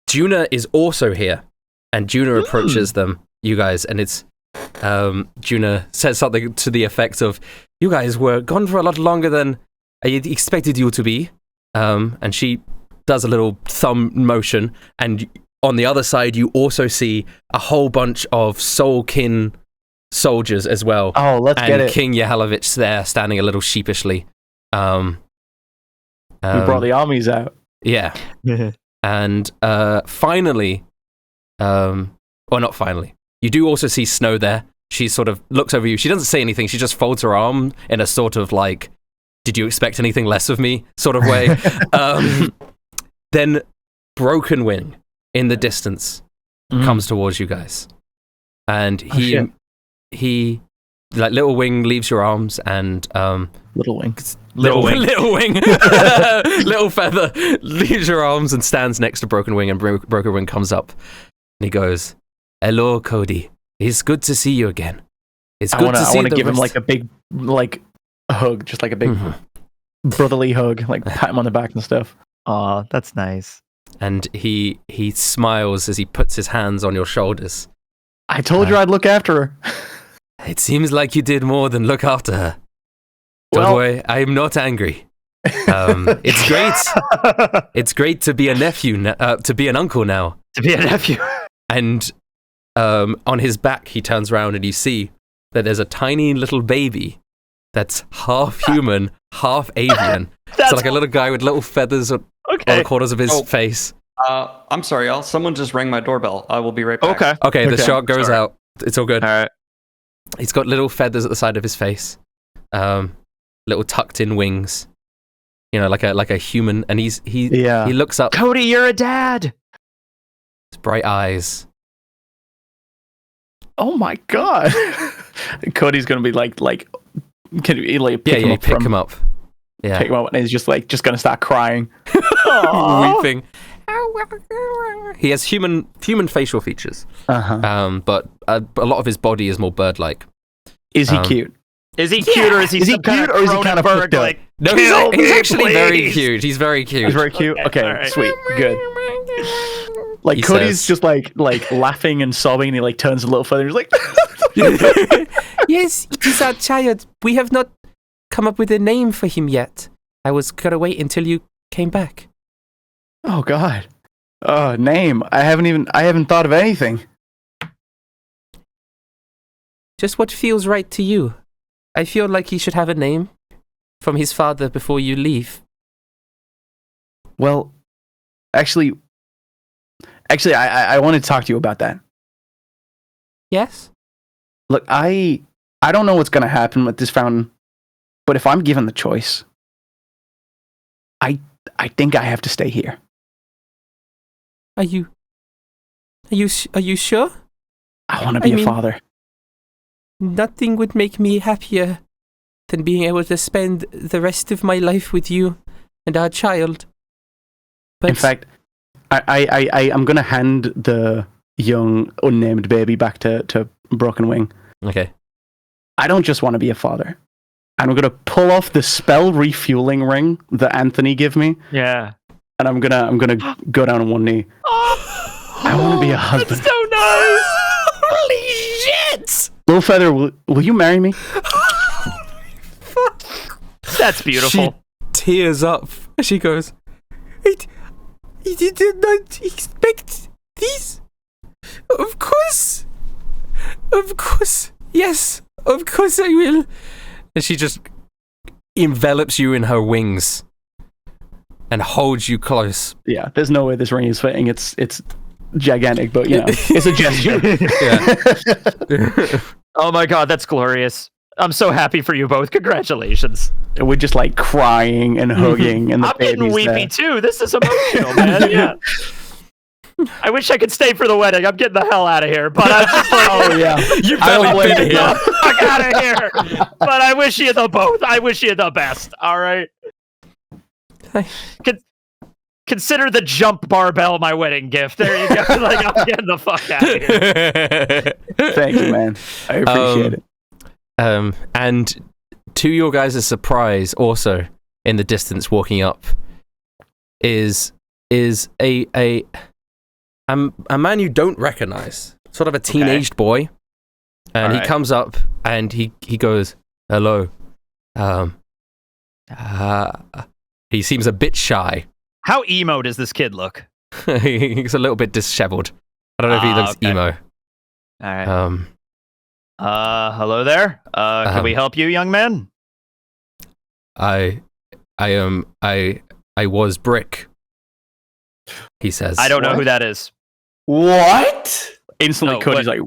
Juna is also here, and Juna approaches them, you guys, and it's Juna says something to the effect of, "You guys were gone for a lot longer than I expected you to be," and she does a little thumb motion, and on the other side you also see a whole bunch of Soulkin soldiers as well. Oh, let's and get it. King Yahalovich there standing a little sheepishly. We brought the armies out. Yeah. And finally, or not finally, you do also see Snow there. She sort of looks over you. She doesn't say anything. She just folds her arm in a sort of like, did you expect anything less of me sort of way. Then Broken Wing in the distance comes towards you guys. And he like Little Wing leaves your arms and Little Wing. Little Wing. Little Feather leaves your arms and stands next to Broken Wing, and Broken Wing comes up and he goes, "Hello, Cody. It's good to see you again. It's good to see I want to the give him rest-" like a big hug, just like a big brotherly hug, like pat him on the back and stuff. Aw, that's nice. And he smiles as he puts his hands on your shoulders. I told you I'd look after her. It seems like you did more than look after her. Don't Well- worry, I am not angry. It's great. It's great to be a nephew, to be an uncle now. To be a nephew. And on his back, he turns around and you see that there's a tiny little baby that's half human, half avian. So like a little guy with little feathers on the corners of his face. I'm sorry, y'all. Someone just rang my doorbell. I will be right back. Okay. Okay, the Okay, shot goes sorry. out. It's all good. All right. He's got little feathers at the side of his face, little tucked in wings. Like a human, and he looks up, Cody, you're a dad. his bright eyes. Oh my god. Cody's gonna be like can you like pick him up pick from, him up. Yeah, pick him up, and he's just gonna start crying. weeping. He has human facial features, but a lot of his body is more bird-like. Is he cute? Is he cute or is he Is he some kind cute of or is he kind of Cronenberg, fucked up? like, No, kill he's me, actually very please? cute. He's very cute. He's very cute. Okay, all right. sweet, good. Like He Cody's says- just like laughing and sobbing, and he like turns a little further. And he's like, Yes, it is our child. We have not come up with a name for him yet. I was gonna wait until you came back. "Oh God, name. I haven't thought of anything." Just what feels right to you. I feel like he should have a name from his father before you leave. Well, actually, I wanted to talk to you about that. Yes? Look, I I don't know what's going to happen with this fountain, but if I'm given the choice, I think I have to stay here. Are you sure? I want to be a father. Nothing would make me happier than being able to spend the rest of my life with you and our child. But in fact, I'm going to hand the young, unnamed baby back to Broken Wing. Okay. I don't just want to be a father. I'm going to pull off the spell refueling ring that Anthony gave me. Yeah. And I'm gonna go down on one knee. I want to be a husband. That's so nice. Holy shit! Little Feather, will you marry me? That's beautiful. She tears up as she goes, I did not expect this. Of course. Yes, of course I will. And she just envelops you in her wings and holds you close. Yeah, there's no way this ring is fitting. It's gigantic, but it's a gesture. Yeah. Oh my god, that's glorious. I'm so happy for you both. Congratulations. We're just like crying and hugging, and the I'm getting baby's weepy there. too. This is emotional, man. Yeah. I wish I could stay for the wedding. I'm getting the hell out of here. But I'm just like, Oh yeah, You've I don't barely blame been you. here. fuck out of here. But I wish you the both. I wish you the best. All right. Consider the jump barbell my wedding gift. There you go. Like, I'm getting the fuck out of here. Thank you, man. I appreciate it. And to your guys' surprise, also in the distance, walking up, is a man you don't recognize, sort of a teenaged boy, and he comes up and he goes, "Hello." He seems a bit shy. How emo does this kid look? He's a little bit disheveled. I don't know if he looks emo. All right. Hello there. Can we help you, young man? I was Brick. He says. I don't know who that is. What? Instantly, No, Cody's like,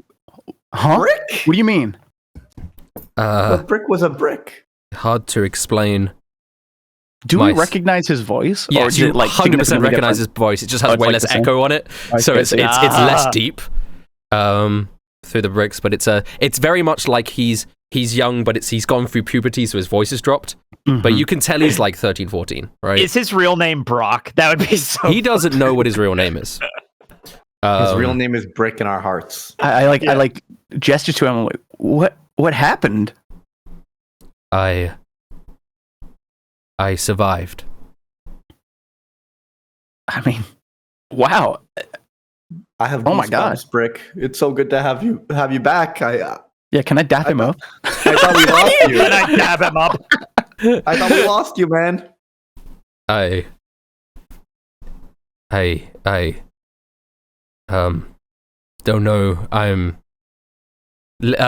"Huh? Brick? What do you mean?" A brick was a brick. Hard to explain. Do we recognize his voice? Yes, is you it, like 100% recognize his voice. It just has it's way like less the same? echo on it, so it's less deep through the bricks. But it's very much like he's young, but he's gone through puberty, so his voice is dropped. Mm-hmm. But you can tell he's like 13, 14, right? Is his real name Brock? That would be so. He doesn't know what his real name is. His real name is Brick in our hearts. I gesture to him. I'm like, what happened? I survived. I mean, wow. I have Oh my God. goosebumps, Brick. It's so good to have you back. Yeah, can I dap him up? I thought we lost you. Can I dab him up? I thought we lost you, man. I don't know.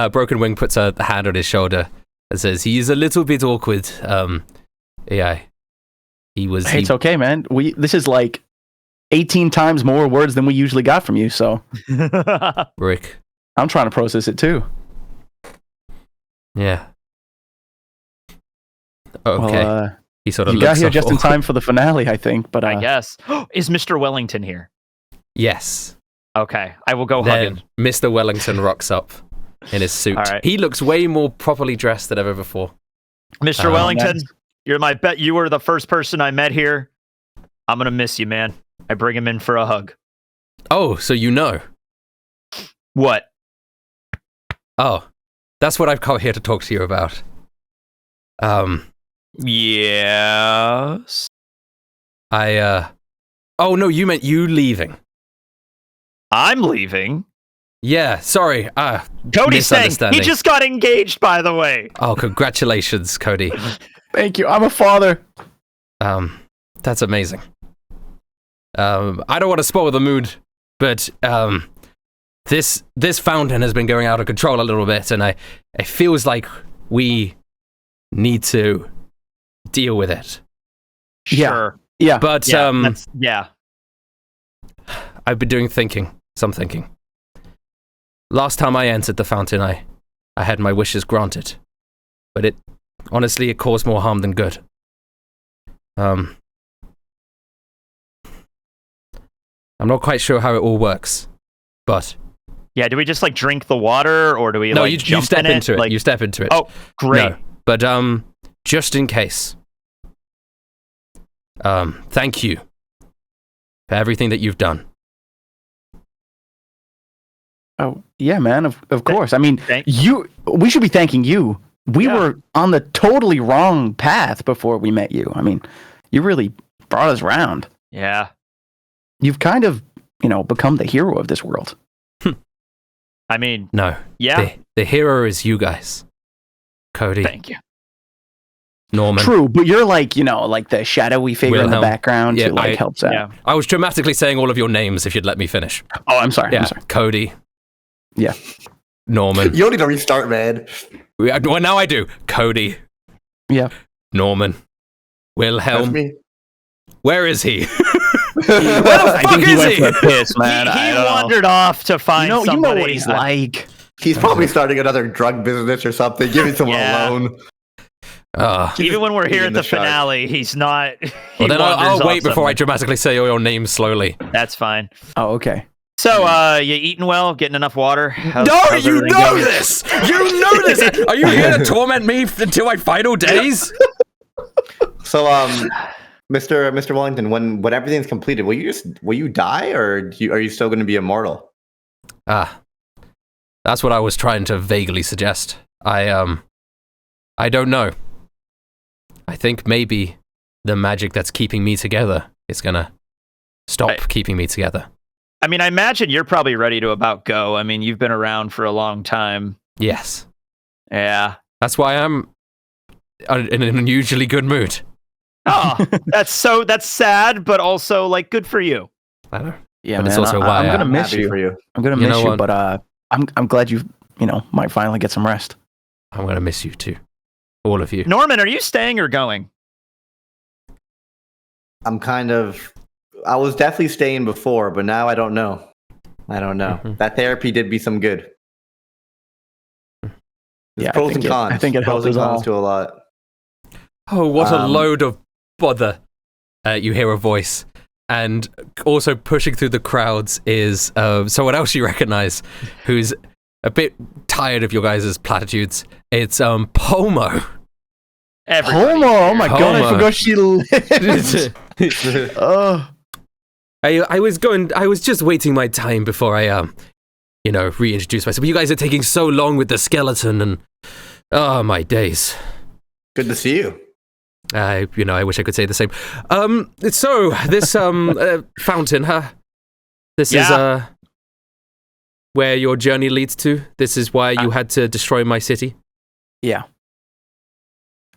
Broken Wing puts a hand on his shoulder and says he's a little bit awkward. Yeah, he was. Hey, it's okay, man. This is like 18 times more words than we usually got from you, so Rick. I'm trying to process it too. Yeah. Okay. Well, he sort of you looks got here up just in awkward. time for the finale, I think. But I guess. Is Mr. Wellington here? Yes. Okay, I will go hug him. Then Mr. Wellington rocks up in his suit. All right. He looks way more properly dressed than ever before. Mr. Wellington, nice. you were the first person I met here. I'm gonna miss you, man. I bring him in for a hug. Oh, so you know. What? Oh, that's what I've come here to talk to you about. Yes. Oh no, you meant you leaving. I'm leaving. Yeah, sorry. Cody's saying he misunderstanding. just got engaged, by the way. Oh, congratulations, Cody. thank you. I'm a father. That's amazing. I don't want to spoil the mood, but this fountain has been going out of control a little bit, and it feels like we need to deal with it. Yeah. Sure. Yeah. But Yeah. I've been doing some thinking. Last time I entered the fountain, I I had my wishes granted. But it caused more harm than good. I'm not quite sure how it all works, but... Yeah, do we just, like, drink the water, or do we, no, like, you jump step in it? into it. Like... You step into it. Oh, great. No, but, just in case, thank you for everything that you've done. Oh, yeah, man, of course. I mean, Thank- we should be thanking you. We Yeah. were on the totally wrong path before we met you. I mean, you really brought us round. Yeah. You've kind of, become the hero of this world. I mean, No. yeah. The hero is you guys. Cody, Thank you. Norman. True, but you're like, like the shadowy figure in the Wilhelm. background Yeah, who like helps out. Yeah. I was dramatically saying all of your names if you'd let me finish. Oh, I'm sorry. Yeah, I'm sorry. Cody. Yeah. Norman. You don't need to restart, man. Well, now I do. Cody. Yeah. Norman. That's Wilhelm. me. Where is he? I think he went for a piss, man. He I don't know. wandered off to find You know somebody. what he's like. He's probably starting another drug business or something. Give me someone Yeah. alone. Even when we're here He's at in the the shark. finale, he's not. Well, then I'll wanders wait off before I somewhere. dramatically say all your names slowly. That's fine. Oh, okay. So, you eating well? Getting enough water? How's You everything know going? this! You know this! Are you here to torment me until my final days? So, Mr. Wellington, when everything's completed, will you die, or are you still going to be immortal? That's what I was trying to vaguely suggest. I don't know. I think maybe the magic that's keeping me together is gonna stop keeping me together. I mean, I imagine you're probably ready to about go. I mean, you've been around for a long time. Yes. Yeah. That's why I'm in an unusually good mood. Oh, that's sad, but also like good for you. I know. Yeah, But man. it's also why I'm gonna I'm miss Happy you. for you. I'm gonna You miss know you, what? but I'm glad you might finally get some rest. I'm gonna miss you too. All of you. Norman, are you staying or going? I was definitely staying before, but now I don't know. Mhm. That therapy did me some good. There's Yeah, pros and cons. I think it pros helped and us cons all. to a lot. Oh, what a load of bother. You hear a voice. And also pushing through the crowds is someone else you recognize who's a bit tired of your guys' platitudes. It's Pomo. Everybody. Homo! Oh my god! I Homo. forgot she lived. Oh, I was just waiting my time before I reintroduce myself. But you guys are taking so long with the skeleton and oh my days. Good to see you. I wish I could say the same. So this fountain, huh? This is where your journey leads to. This is why you had to destroy my city. yeah.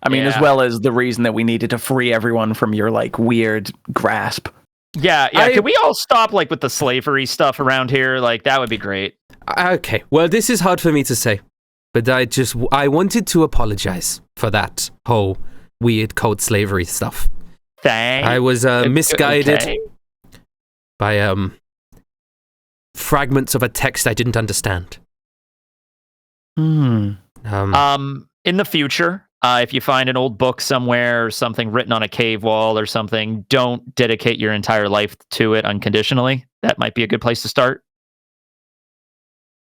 I mean, as well as the reason that we needed to free everyone from your like weird grasp. Yeah. Can we all stop like with the slavery stuff around here? Like that would be great. Okay. Well, this is hard for me to say, but I wanted to apologize for that whole weird cult slavery stuff. Thanks. I was misguided Okay. by fragments of a text I didn't understand. Hmm. In the future, if you find an old book somewhere or something written on a cave wall or something, don't dedicate your entire life to it unconditionally. That might be a good place to start.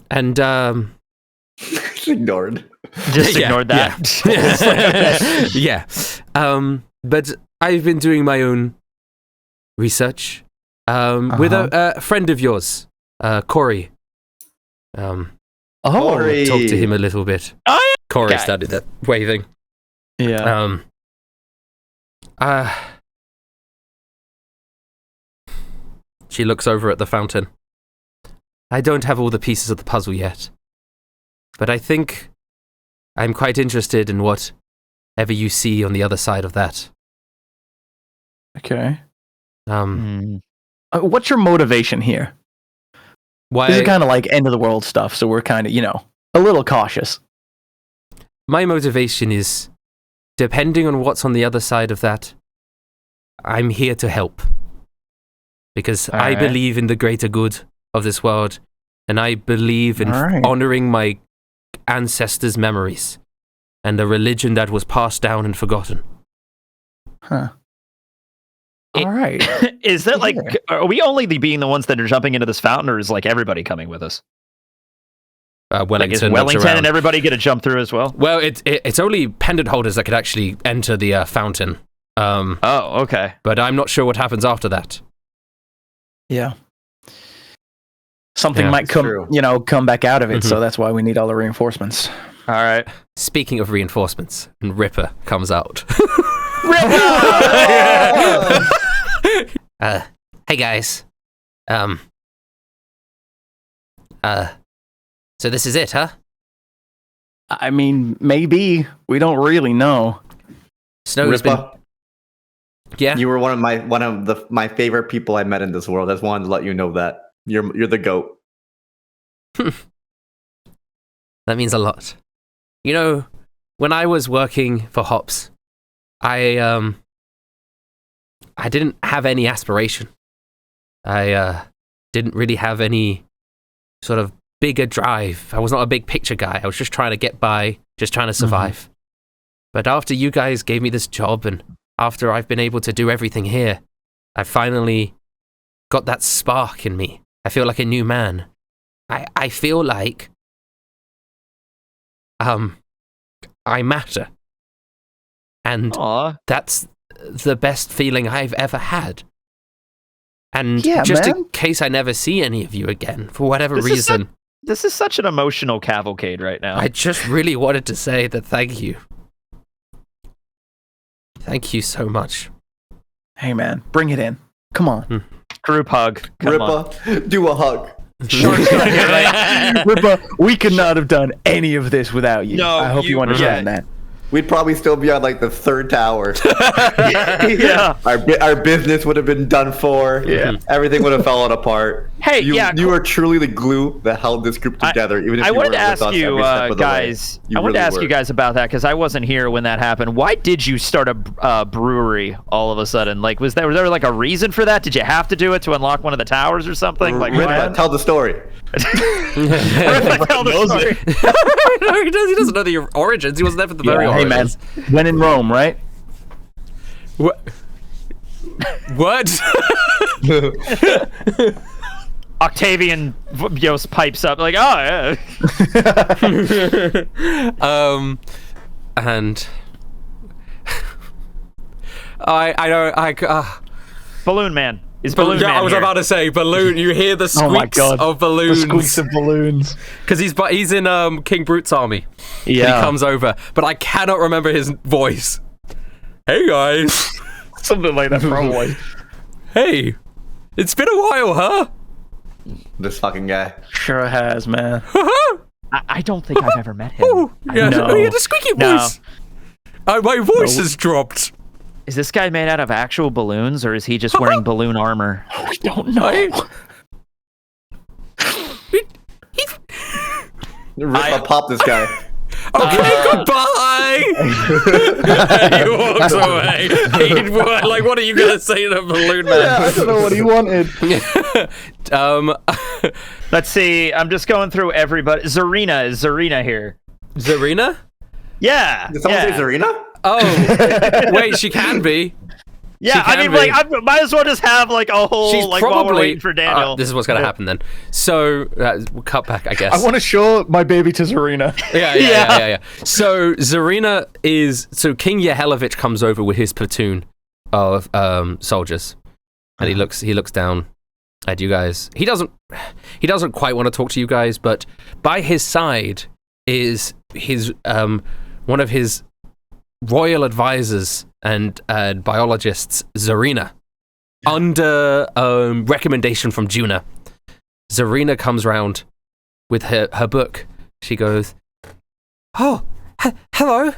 And It's ignored. Just Yeah, ignore that. yeah. But I've been doing my own research with a friend of yours, Corey. Oh, Corey. Talked to him a little bit. Oh, yeah. Corey Okay. started that waving. yeah. She looks over at the fountain. I don't have all the pieces of the puzzle yet, but I think I'm quite interested in whatever you see on the other side of that. Okay. Hmm. What's your motivation here? Why? This is kind of like end of the world stuff, so we're kind of, a little cautious. My motivation is, depending on what's on the other side of that, I'm here to help. Because I Alright. believe in the greater good of this world, and I believe in Alright. honoring my ancestors' memories and a religion that was passed down and forgotten. Huh. All right. Is that like, are we only being the ones that are jumping into this fountain, or is like everybody coming with us? Wellington, like, is Wellington and everybody going to jump through as well? Well, it's only pendant holders that could actually enter the fountain. Oh, okay. But I'm not sure what happens after that. Yeah. Something might come back out of it, so that's why we need all the reinforcements. All right. Speaking of reinforcements, and Ripper comes out. Hey guys. So this is it, huh? I mean, maybe. We don't really know. Snow's been... Yeah? You were one of my favorite people I met in this world. I just wanted to let you know that. You're the GOAT. That means a lot. You know, when I was working for Hops, I didn't have any aspiration. I didn't really have any sort of bigger drive. I was not a big picture guy. I was just trying to get by, just trying to survive. But after you guys gave me this job, and after I've been able to do everything here, I finally got that spark in me. I feel like a new man. I feel like I matter. And that's the best feeling I've ever had. And just in case I never see any of you again, for whatever reason. This is such an emotional cavalcade right now. I just really wanted to say that thank you. Thank you so much. Hey, man, bring it in. Come on. Group hug. Ripper, do a hug. Ripper, we could not have done any of this without you. No, I hope you understand that. We'd probably still be on like the 3rd tower. Yeah. Our business would have been done for. Yeah. Everything would have fallen apart. Hey, you were truly the glue that held this group together. Even if I you wanted weren't to ask with us you every step of the guys. way. I wanted to ask you guys about that because I wasn't here when that happened. Why did you start a brewery all of a sudden? Like, was there like a reason for that? Did you have to do it to unlock one of the towers or something? Like, tell the story. Tell the story. No, he doesn't know the origins. He wasn't there for the very origins. Hey, man. When in Rome, right? What? Octavian pipes up like, oh yeah. And I Balloon Man. Is Balloon Man I was here? about to say balloon. You hear the squeaks of balloons. The squeaks of balloons. Because he's in King Brute's army. Yeah. And he comes over, but I cannot remember his voice. Hey guys. Something like that, probably. Hey, it's been a while, huh? This fucking guy. Sure has, man. I don't think I've ever met him. Yeah, No. he had a squeaky voice. My voice has dropped. Is this guy made out of actual balloons, or is he just wearing balloon armor? We don't know. Ripper, pop this guy. Okay, goodbye. He walks away. What are you gonna say to Balloon Man? Yeah, I don't know what he wanted. Let's see. I'm just going through everybody. Zarina, is Zarina here? Zarina? Yeah. Did someone say Zarina? Oh, wait, she can be. Yeah, I mean, like, I might as well just have like a whole She's like probably while we're waiting for Daniel. This is what's gonna happen then. So we'll cut back, I guess. I want to show my baby to Zarina. Yeah. So Zarina so King Yehelovich comes over with his platoon of soldiers, and he looks down at you guys. He doesn't quite want to talk to you guys, but by his side is his one of his royal advisors and biologists, Zarina, under recommendation from Juna. Zarina comes round with her book. She goes, "Oh, hello,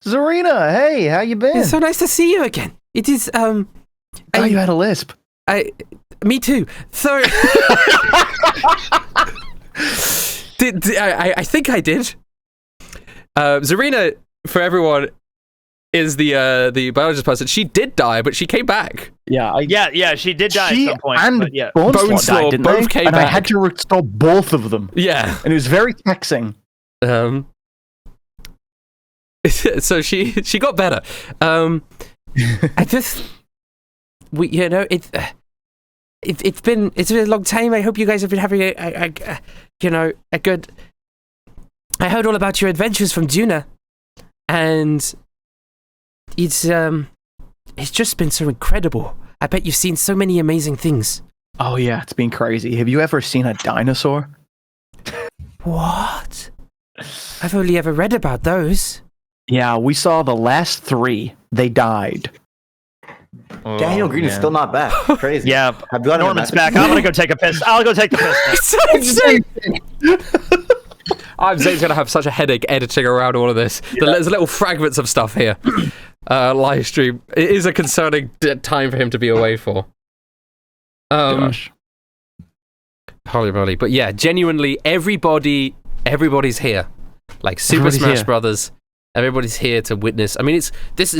Zarina. Hey, how you been? it's so nice to see you again. It is Oh, you had a lisp. Me too. So I think I did. Zarina, for everyone, is the biologist person. She did die, but she came back. Yeah, she did die at some point. And but yeah. Boneslaw Boneslaw died, didn't both they? came and back. I had to restore both of them. Yeah. And it was very taxing. So she got better. I just, it's been a long time. I hope you guys have been having a good. I heard all about your adventures from Juna, and it's just been so incredible. I bet you've seen so many amazing things. Oh yeah, it's been crazy. Have you ever seen a dinosaur? What? I've only ever read about those. Yeah, we saw the last 3. They died. Daniel Greene is still not back. Crazy. Yeah, Have you gotten a Norman's message? back. I'm gonna go take a piss. I'll go take the piss. I'm Zane's gonna have such a headache editing around all of this. There's little fragments of stuff here. Live stream. It is a concerning time for him to be away for. Gosh. Holy moly. But yeah, genuinely, everybody's here. Like Super Everybody's Smash here. Brothers. Everybody's here to witness. I mean, this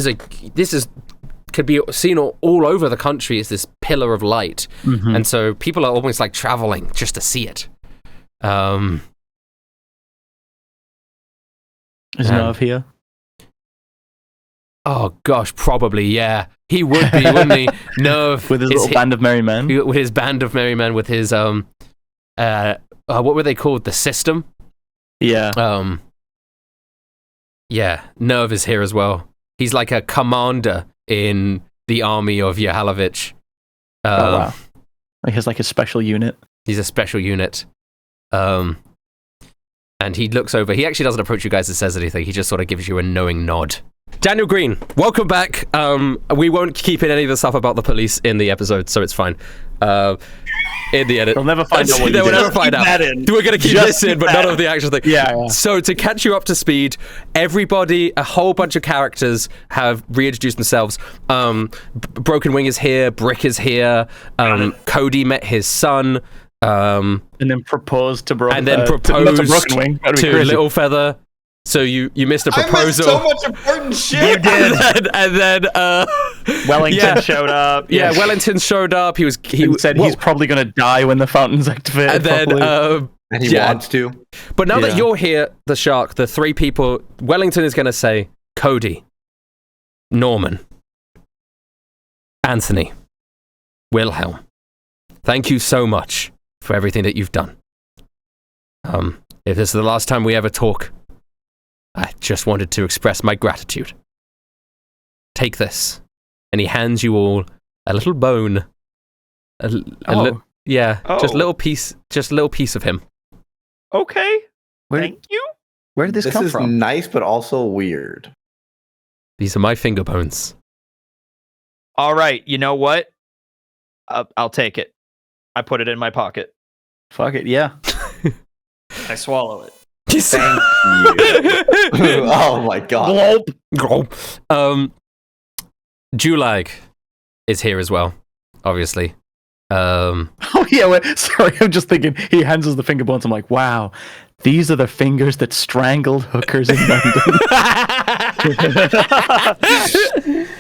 could be seen all over the country as this pillar of light, and so people are almost like traveling just to see it. Is Nerve here? Oh gosh, probably yeah. He would be, wouldn't he? Nerve With his little band of merry men? with his band of merry men, with his what were they called? The System. Yeah. Yeah, Nerve is here as well. He's like a commander in the army of Yahalovich. Oh wow. He has like a special unit. He's a special unit. And he looks over. He actually doesn't approach you guys and says anything. He just sort of gives you a knowing nod. Daniel Greene, welcome back. We won't keep in any of the stuff about the police in the episode, so it's fine. In the edit. They'll never find out what They you will did. never find out. We're going to keep this in, but none of the actual thing. Yeah. So to catch you up to speed, everybody, a whole bunch of characters have reintroduced themselves. Broken Wing is here. Brick is here. Cody met his son. And then proposed to Broken And then proposed to Little Feather. So you missed a proposal. I missed so much important shit. You did. and then Wellington showed up. Yeah, Wellington showed up. He said he's probably going to die when the fountain's activated. And then And he wants to. But now that you're here, the Shark, the 3 people, Wellington is going to say Cody, Norman, Anthony, Wilhelm. Thank you so much for everything that you've done. If this is the last time we ever talk, I just wanted to express my gratitude. Take this. And he hands you all a little bone. Just a little piece of him. Okay. Thank you. Where did this come This is from? nice, but also weird. These are my finger bones. All right. You know what? I'll take it. I put it in my pocket. Fuck it, yeah. I swallow it. Thank you. Oh my god. Julag is here as well, obviously. Oh yeah, wait, sorry, I'm just thinking, he hands us the finger bones. I'm like, wow, these are the fingers that strangled hookers in London.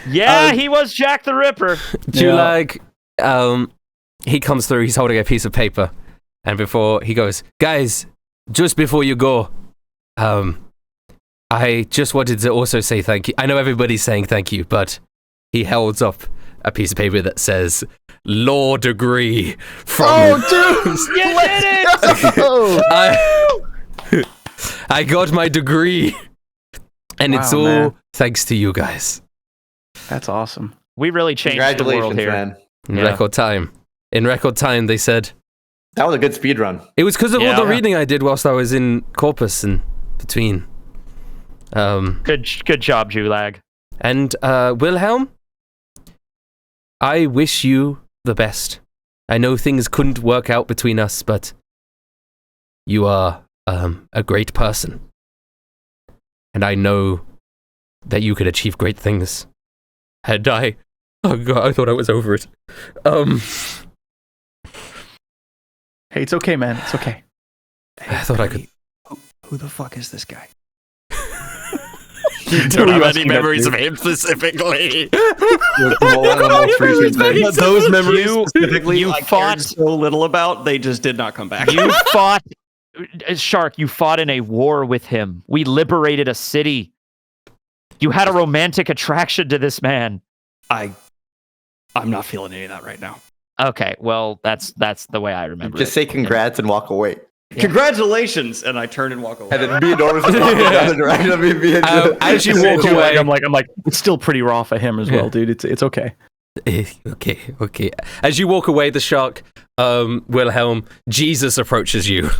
Yeah, he was Jack the Ripper. Julag, he comes through, he's holding a piece of paper, and before he goes, guys, just before you go, I just wanted to also say thank you. I know everybody's saying thank you, but he holds up a piece of paper that says law degree from... Oh, dude! You did it! I got my degree, and it's all man. thanks to you guys. That's awesome. We really changed the world Congratulations, here. man. In record time. In record time, they said... That was a good speed run. It was because of all Yeah. the reading I did whilst I was in Corpus and between. Good job, Julag. And Wilhelm, I wish you the best. I know things couldn't work out between us, but you are a great person. And I know that you could achieve great things. And oh god, I thought I was over it. Hey, it's okay, man. It's okay. I thought I could. Who the fuck is this guy? You don't have any memories of him specifically. Those memories You specifically, I fought- cared so little about, they just did not come back. You fought Shark, you fought in a war with him. We liberated a city. You had a romantic attraction to this man. I'm not feeling any of that right now. Okay, well, that's the way I remember Just it. say congrats and walk away. Yeah. Congratulations, and I turn and walk away. And then me and Norris walk in the other direction. As you walk away, I'm like, it's still pretty raw for him as well, dude. It's okay. Okay. As you walk away, the shark, Wilhelm, Jesus approaches you.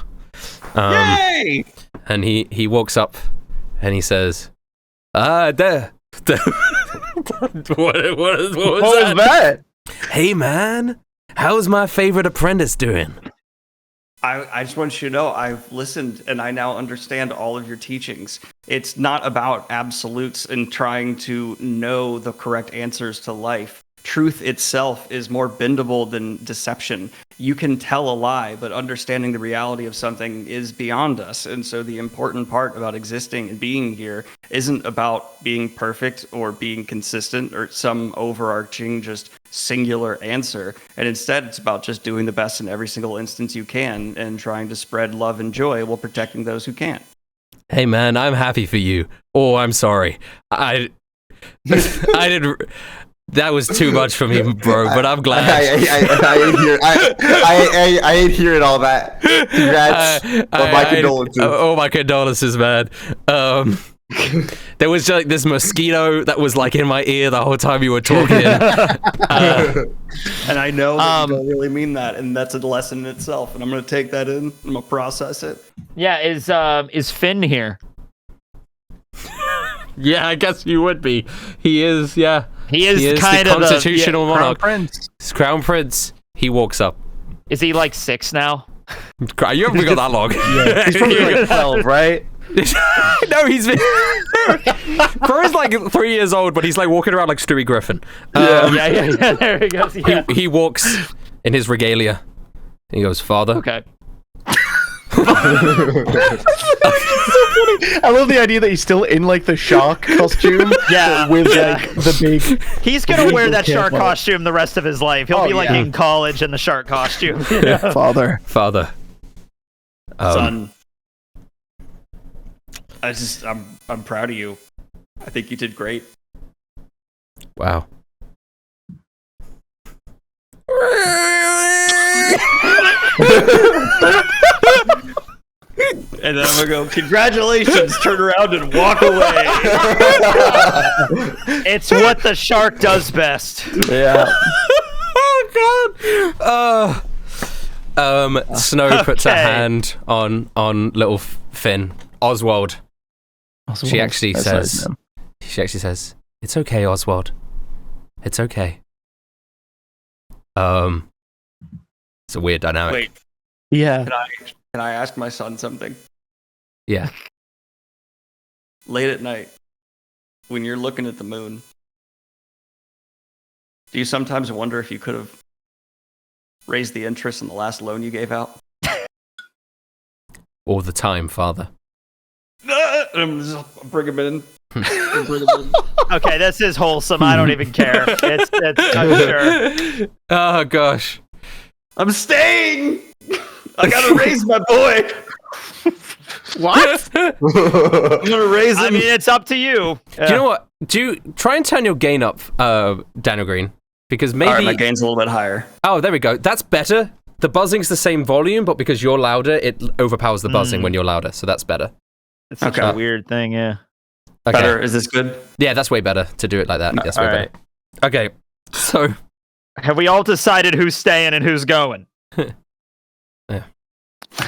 Yay! And he walks up and he says, there. What was that? Hey, man, how's my favorite apprentice doing? I just want you to know I've listened and I now understand all of your teachings. It's not about absolutes and trying to know the correct answers to life. Truth itself is more bendable than deception. You can tell a lie, but understanding the reality of something is beyond us. And so the important part about existing and being here isn't about being perfect or being consistent or some overarching just singular answer. And instead, it's about just doing the best in every single instance you can and trying to spread love and joy while protecting those who can't. Hey, man, I'm happy for you. Oh, I'm sorry. I didn't... That was too much for me, bro, but I'm glad. I ain't hearing all that. Congrats. My condolences. My condolences, man. There was like this mosquito that was like in my ear the whole time you were talking. And I know that you don't really mean that, and that's a lesson in itself. And I'm going to take that in. I'm going to process it. Yeah, is Finn here? Yeah, I guess you would be. He is, yeah. He is kind the of constitutional the monarch. Crown Prince. Crown Prince. He walks up. Is he like 6 now? You haven't got that long. Yeah. He's probably like 12, right? No, he's been... Crow's like 3 years old, but he's like walking around like Stewie Griffin. Yeah. There he goes. Yeah. He walks in his regalia. And he goes, Father. Okay. I love the idea that he's still in like the shark costume. Yeah, with like the big. He's gonna wear that shark costume the rest of his life. He'll be like in college in the shark costume. Father. Son. I'm proud of you. I think you did great. Wow. And then I'm gonna go, congratulations, turn around and walk away. It's what the shark does best. Yeah. Oh God. Snow puts her hand on little Finn. Oswald. She actually says, "It's okay, Oswald. It's okay." It's a weird dynamic. Wait. Yeah. Can I ask my son something? Yeah. Late at night, when you're looking at the moon, do you sometimes wonder if you could have raised the interest in the last loan you gave out? All the time, Father. Bring him in. Okay, this is wholesome. I don't even care. It's I'm sure. Oh gosh. I'm staying. I gotta raise my boy. What? I'm gonna raise him. I mean, it's up to you. Do you know what? Try and turn your gain up, Daniel Greene, because maybe. All right, my gain's a little bit higher. Oh, there we go. That's better. The buzzing's the same volume, but because you're louder, it overpowers the buzzing when you're louder. So that's better. It's such a weird thing, yeah. Okay. Better? Is this good? Yeah, that's way better to do it like that. That's way better. Okay, so have we all decided who's staying and who's going? Yeah.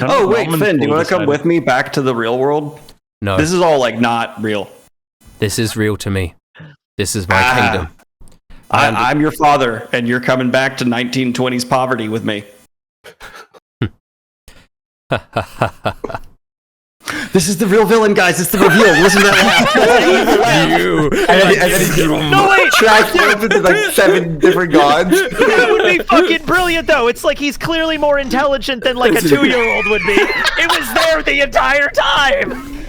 Oh wait, Finn, do you want to come with me back to the real world? No. This is all like not real. This is real to me. This is my kingdom. I'm your father, and you're coming back to 1920s poverty with me. This is the real villain, guys. It's the reveal. Listen to that. You. No, wait. Transforms into like 7 different gods. That would be fucking brilliant, though. It's like he's clearly more intelligent than like a 2-year-old would be. It was there the entire time.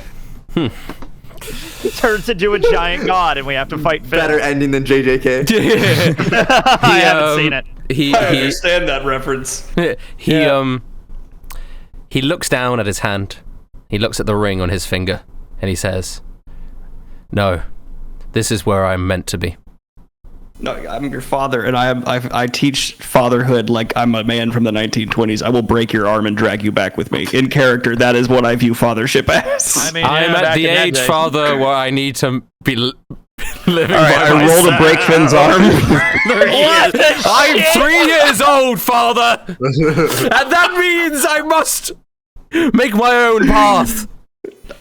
He turns into a giant god, and we have to fight Finn. Better ending than JJK. I haven't seen it. I understand that reference. He looks down at his hand. He looks at the ring on his finger, and he says, "No, this is where I'm meant to be." No, I'm your father, and I teach fatherhood like I'm a man from the 1920s. I will break your arm and drag you back with me. In character, that is what I view fathership as. I mean, I'm at the age, father, where I need to be living All right, by I rolled to myself. break Finn's arm. I'm 3 years old, father, and that means I must make my own path.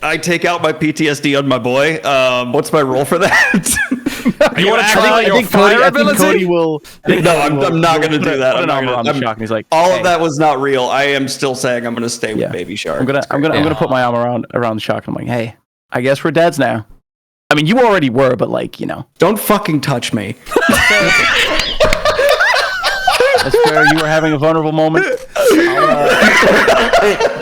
I take out my PTSD on my boy. What's my roll for that? You want to try your fire I think ability? Cody will. No, I'm not going to do that. Put I'm an not armor on gonna, the shark, and he's like, all "Hey, of that was not real. I am still saying I'm going to stay with Baby Shark. I'm gonna put my arm around the shark. And I'm like, hey, I guess we're dads now. I mean, you already were, but like, you know, Don't fucking touch me. that's fair. You were having a vulnerable moment.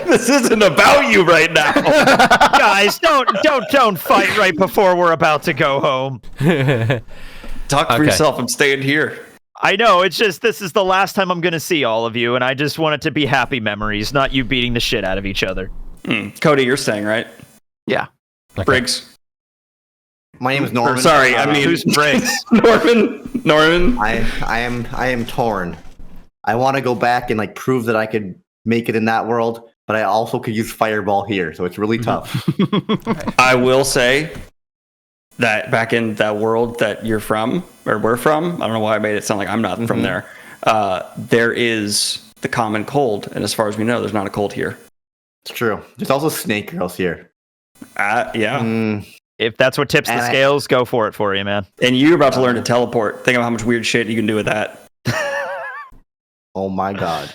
This isn't about you right now. Guys, don't fight right before we're about to go home. Talk for Okay. yourself. I'm staying here. I know, it's just this is the last time I'm going to see all of you, and I just want it to be happy memories, not you beating the shit out of each other. Cody, you're staying, right? Yeah. Okay. Briggs. My name is Or, Norman. sorry, I mean Who's Briggs? Norman. I am torn. I want to go back and like prove that I could make it in that world, but I also could use Fireball here, so it's really tough. I will say that back in that world that you're from, or we're from, I don't know why I made it sound like I'm not from there. There is the common cold, and as far as we know, there's not a cold here. It's true. There's also snake girls here. Yeah. If that's what tips the And scales, go for it for you, man. And you're about to learn to teleport. Think about how much weird shit you can do with that. Oh my god.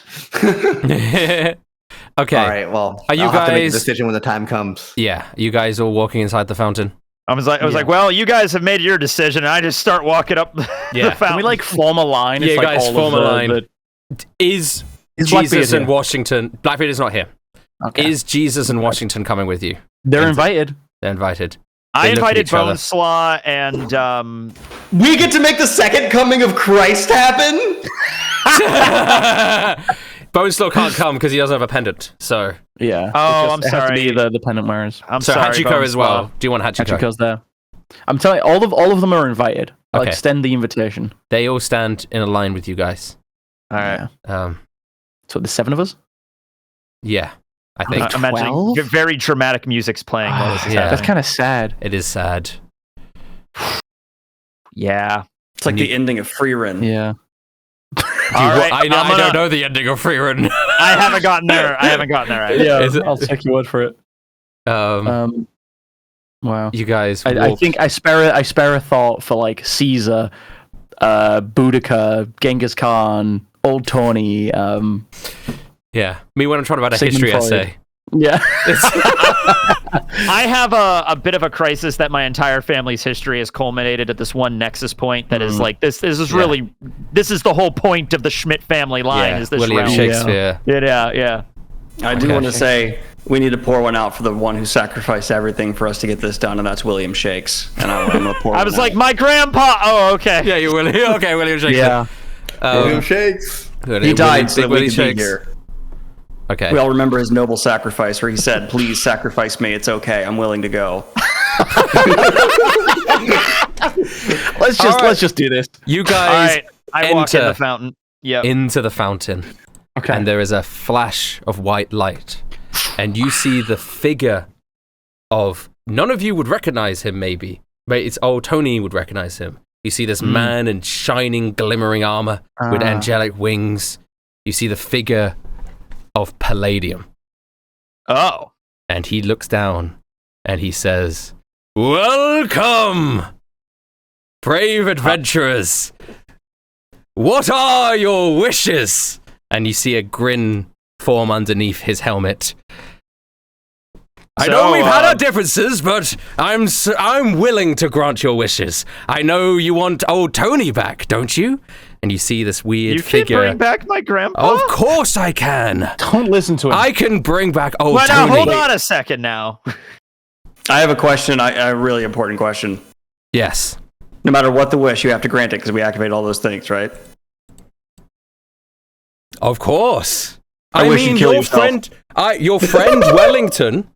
Okay. All right. Well, Are you I'll have to make a guys- decision when the time comes. Yeah, you guys all walking inside the fountain. I was like, well, you guys have made your decision, and I just start walking up Yeah. the fountain. Can we like form a line? Yeah, It's you like guys all form of a the- line. the- Is Is Jesus Blackbeard and here? Washington? Blackbeard is not here. Okay. Is Jesus and Washington coming with you? They're invited. They're invited. I They look at invited each other. Boneslaw and We get to make the second coming of Christ happen? Boneslaw can't come because he doesn't have a pendant. So, Yeah. Oh, It has to be the pendant wearers. I'm so sorry, Hachiko as Boneslaw. well. Do you want Hachiko? Hachiko's there. I'm telling you, all of them are invited. I'll Okay. extend the invitation. They all stand in a line with you guys. All right. So there's 7 of us. Yeah, I think I'm imagining 12? very dramatic music's playing while this is Yeah. That's happening. kind of sad. it is sad. Yeah. It's like the ending of Free Run. Yeah. All right, I I'm gonna- don't know the ending of Free Run. I haven't gotten there. Yeah. Is it- I'll take your word for it. Wow. You guys, I walk- think I spare a thought for like Caesar, Boudica, Genghis Khan, Old Tony. Yeah, me when I'm trying to write a Sigmund history Freud. essay. Yeah. I have a bit of a crisis that my entire family's history has culminated at this one nexus point that is like this is really this is the whole point of the Schmidt family line Yeah, is this William realm. Shakespeare. Yeah. I do Okay. want to say we need to pour one out for the one who sacrificed everything for us to get this done, and that's William Shakes. And I'm going to pour I one was out. like, my grandpa. Oh, okay. Yeah, you William. Okay, William Shakespeare. Yeah. William Shakes. he died so that we could be here. Okay. We all remember his noble sacrifice where he said, please sacrifice me. It's okay. I'm willing to go. Let's just do this. You All guys right. I walk in enter the fountain. Yep. into the fountain, Okay. and there is a flash of white light, and you see the figure of none of you would recognize him. Maybe, but it's old Tony would recognize him. You see this man in shining, glimmering armor with angelic wings. You see the figure of Palladium. Oh. And he looks down and he says, "Welcome, brave adventurers. What are your wishes?" And you see a grin form underneath his helmet. I know we've had our differences, but I'm willing to grant your wishes. I know you want old Tony back, don't you? And you see this weird You can figure. bring back my grandpa? Of course I can. Don't listen to him. I can bring back old Well, now, Tony. hold on a second now. I have a question, a really important question. Yes. No matter what the wish, you have to grant it because we activate all those things, right? Of course. I mean, your friend Wellington.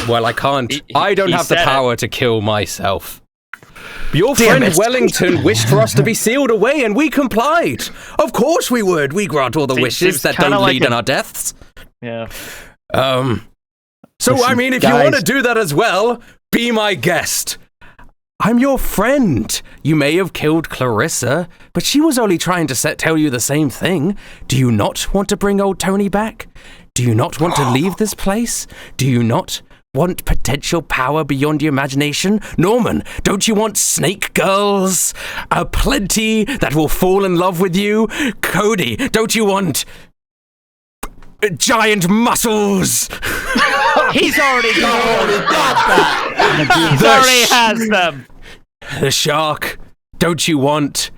Well, I can't. I don't have the power to kill myself. Your friend Wellington wished for us to be sealed away, and we complied. Of course we would. We grant all the wishes that don't lead in our deaths. Yeah. So, Listen, I mean, if you want to do that as well, be my guest. I'm your friend. You may have killed Clarissa, but she was only trying to tell you the same thing. Do you not want to bring old Tony back? Do you not want to leave this place? Do you not want potential power beyond your imagination? Norman, don't you want snake girls? Plenty that will fall in love with you? Cody, don't you want giant muscles? He's already got that. He already has them. The shark, don't you want?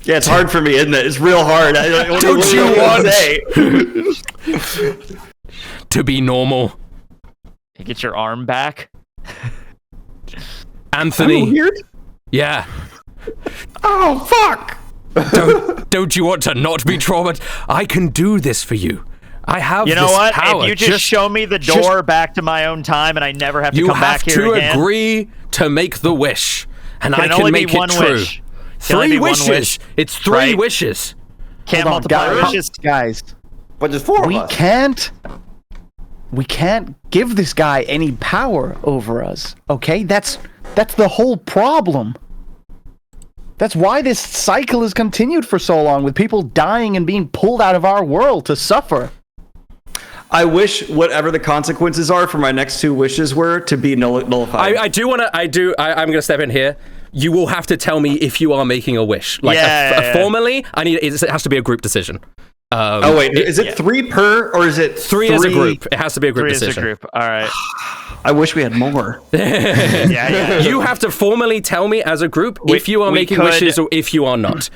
Yeah, it's hard for me, isn't it? It's real hard. Don't you want to be normal? You get your arm back. Anthony. Weird? Yeah. Oh, fuck! Don't you want to not be traumatized? I can do this for you. I have. You know this what? Power. If you just show me the door back to my own time, and I never have to come back here again. You have to agree to make the wish, and I can only make be one it true. Wish. 3 wishes. It's 3 wishes. Can't multiply wishes, guys. But there's 4 of us. We can't give this guy any power over us. Okay, that's the whole problem. That's why this cycle has continued for so long, with people dying and being pulled out of our world to suffer. I wish whatever the consequences are for my next 2 wishes were to be nullified. I'm going to step in here. You will have to tell me if you are making a wish. Like, formally, it has to be a group decision. Is it 3 per, or is it 3 as a group? It has to be a group decision. 3 as a group. All right. I wish we had more. Yeah. You have to formally tell me as a group if you are making wishes or if you are not.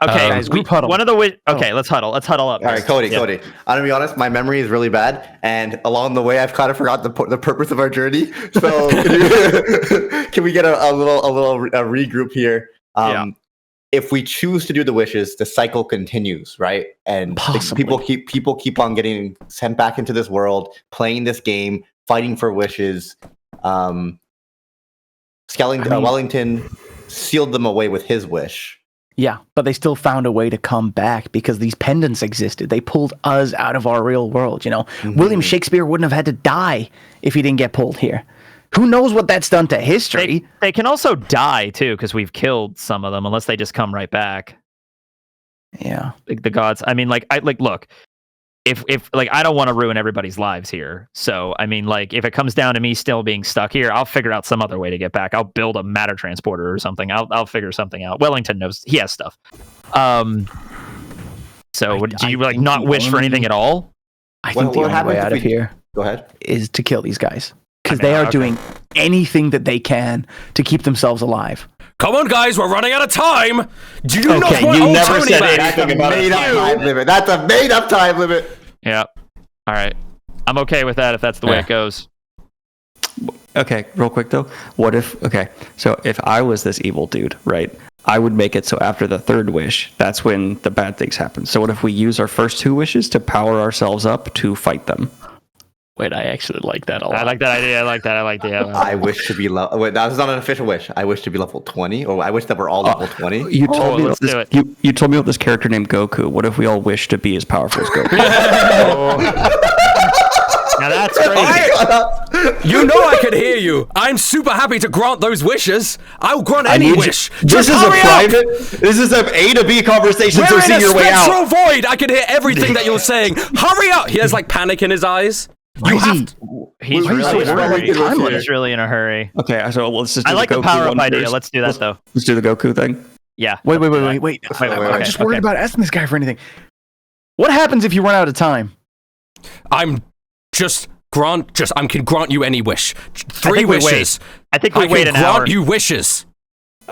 Okay, guys, group huddle. One of the okay, let's huddle. Let's huddle up. All right, Cody. I'm gonna be honest. My memory is really bad, and along the way, I've kind of forgot the purpose of our journey. So, can we get a regroup here? If we choose to do the wishes, the cycle continues, right? And people keep on getting sent back into this world, playing this game, fighting for wishes. Wellington sealed them away with his wish. Yeah, but they still found a way to come back because these pendants existed. They pulled us out of our real world, you know. Mm-hmm. William Shakespeare wouldn't have had to die if he didn't get pulled here. Who knows what that's done to history? They can also die, too, because we've killed some of them, unless they just come right back. Yeah. Like the gods. I mean, look, if I don't want to ruin everybody's lives here. So, I mean, like, if it comes down to me still being stuck here, I'll figure out some other way to get back. I'll build a matter transporter or something. I'll figure something out. Wellington knows. He has stuff. So, do you, not wish for anything at all? I think the only way out of here is to kill these guys. Because they are doing anything that they can to keep themselves alive. Come on, guys, we're running out of time. Do you not want you old never Tony said back? anything about a time limit. That's a made-up time limit. Yeah. All right. I'm okay with that if that's the way it goes. Okay, real quick though. So if I was this evil dude, right, I would make it so after the 3rd wish, that's when the bad things happen. So what if we use our first 2 wishes to power ourselves up to fight them? Wait, I actually like that a lot. I like that idea. I like that. I wish to be level. Wait, that was not an official wish. I wish to be level 20, or I wish that we're all level 20. You told me let's this. do it. You told me about this character named Goku. What if we all wish to be as powerful as Goku? Now that's crazy. You know I can hear you. I'm super happy to grant those wishes. I'll grant any wish. This is a private. This is a A to B conversation. We're So in see a your way spectral out. void. I can hear everything that you're saying. Hurry up! He has panic in his eyes. He's really in a hurry. He's really in a hurry. Okay, so let's just. I like the power up idea. First. Let's do that though. Let's do the Goku thing. Yeah. Wait. I'm just worried about asking this guy for anything. What happens if you run out of time? I can grant you any wish. 3 wishes. I think we wait an hour. I can grant you wishes.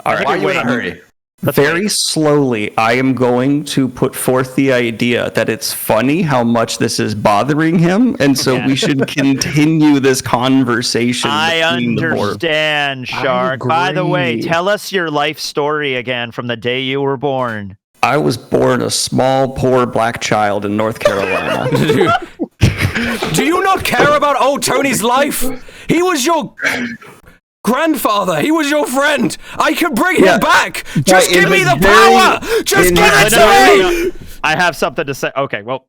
All right. Why are you in a hurry? Very slowly, I am going to put forth the idea that it's funny how much this is bothering him, and so we should continue this conversation. I understand, Shark. By the way, tell us your life story again from the day you were born. I was born a small, poor black child in North Carolina. Do you not care about old Tony's life? He was your grandfather. He was your friend. I can bring him back. Just give me the power. Just give it to me. I have something to say. Okay, well.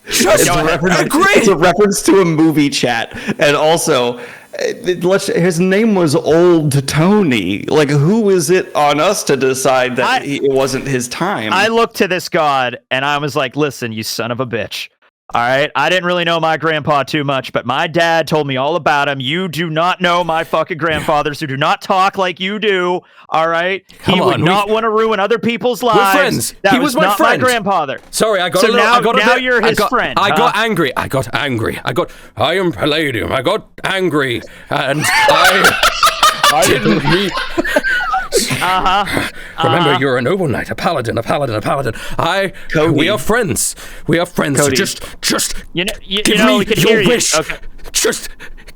Just agree. It's a reference to a movie chat, and also, his name was Old Tony. Like, who is it on us to decide that it wasn't his time? I looked to this god, and I was like, "Listen, you son of a bitch." All right, I didn't really know my grandpa too much, but my dad told me all about him. You do not know my fucking grandfather, so do not talk like you do. All right, he would not want to ruin other people's lives. We're friends. That He was my not friend. my grandfather. Sorry, I got So a little. now you're his friend. I huh? got angry. I am Palladium. I got angry, and I didn't mean. Remember, you're a noble knight, a paladin. Cody. We are friends. Cody. Just You give know, me we could your hear you. wish. Okay. Just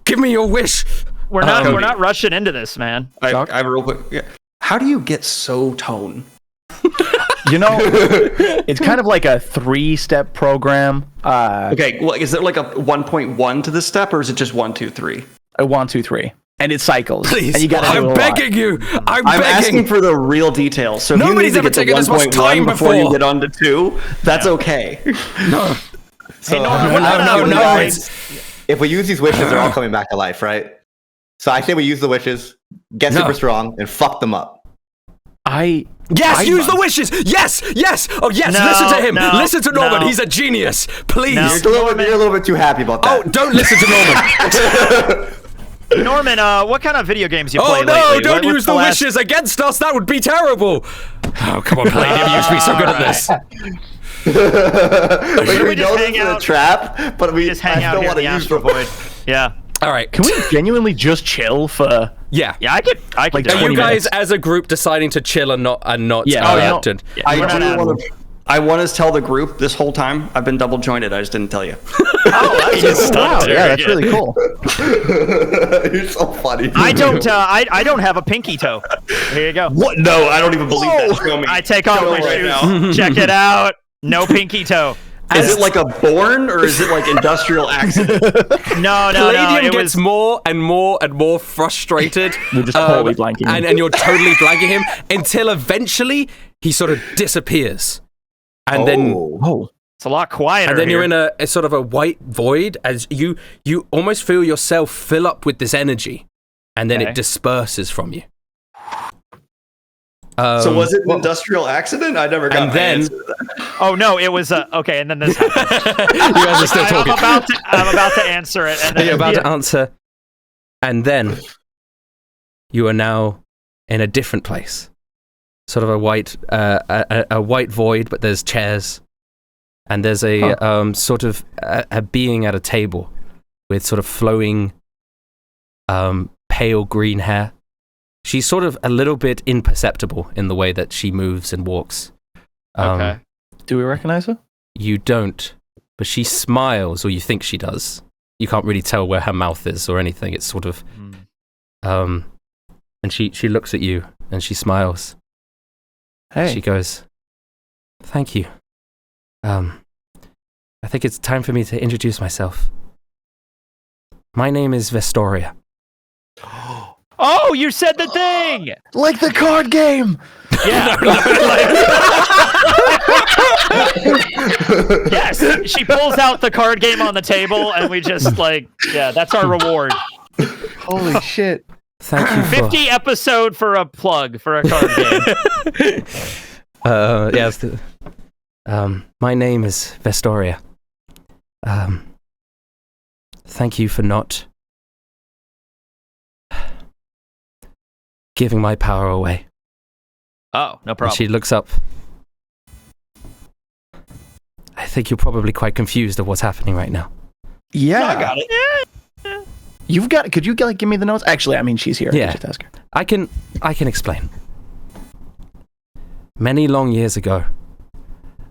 give me your wish. We're not rushing into this, man. I real quick. Yeah. How do you get so tone? You know, it's kind of like a 3-step program. Okay, well, is it like a 1.1 to this step, or is it just 1, 2, 3? A 1, 2, 3, and it cycles. Please, and you gotta do it I'm a begging you. I'm I'm begging. asking for the real details. So if Nobody's you need ever to get taken to this much 1.1 time before you before. get on to 2, that's okay. No. So No. if we use these wishes, they're all coming back to life, right? So I say we use the wishes, get super strong, and fuck them up. Use the wishes. Yes. Oh yes. No, listen to him. no, listen to Norman. no. He's a genius. Please. No. You're a little bit too happy about that. Oh, don't listen to Norman. Norman, what kind of video games you Oh play no! lately? Don't What's use the last- wishes against us. That would be terrible. Oh come on, Palladium. You used to be so good at this. we just hang out? A trap, but we Just hang out still here want in to the use astral the void. Yeah. All right. Can we genuinely just chill for? Yeah. Yeah, I could Like, do Are it. 20 you guys minutes. as a group deciding to chill and not Yeah. reacted? We're not out. I want to tell the group this whole time I've been double jointed. I just didn't tell you. Oh, that's Wow, yeah, that's really cool. You're so funny. I don't have a pinky toe. Here you go. What? No, I don't even believe that. Show me. I take off Show my me right shoes. now. Check it out. No pinky toe. Is it like a born or is it like industrial accident? No. Palladium It gets was more and more frustrated. We're just totally blanking him. and you're totally blanking him until eventually he sort of disappears. And then it's a lot quieter. and then here. you're in a sort of a white void as you almost feel yourself fill up with this energy, and then Okay. it disperses from you. So was it an industrial accident? I never got and my then- answer to that. Oh no, it was okay. And then this happened. You guys are still talking. I'm about to answer it. And then You're about to answer, and then you are now in a different place, sort of a white void, but there's chairs, and there's a sort of a being at a table with sort of flowing, pale green hair. She's sort of a little bit imperceptible in the way that she moves and walks. Okay. Do we recognize her? You don't, but she smiles, or you think she does. You can't really tell where her mouth is or anything. It's sort of, and she looks at you and she smiles. Hey. She goes, "Thank you. I think it's time for me to introduce myself. My name is Vestoria." Oh, you said the thing. Like the card game. Yeah. Yes. She pulls out the card game on the table, and we just that's our reward. Holy shit. Thank you for 50 episode for a plug for a card game. yes. My name is Vestoria. Thank you for not giving my power away. Oh, no And problem. she looks up. I think you're probably quite confused of what's happening right now. Yeah. I got it. You've got. Could you like give me the notes? Actually, I mean, she's here. Yeah. Just ask her. I can explain. Many long years ago,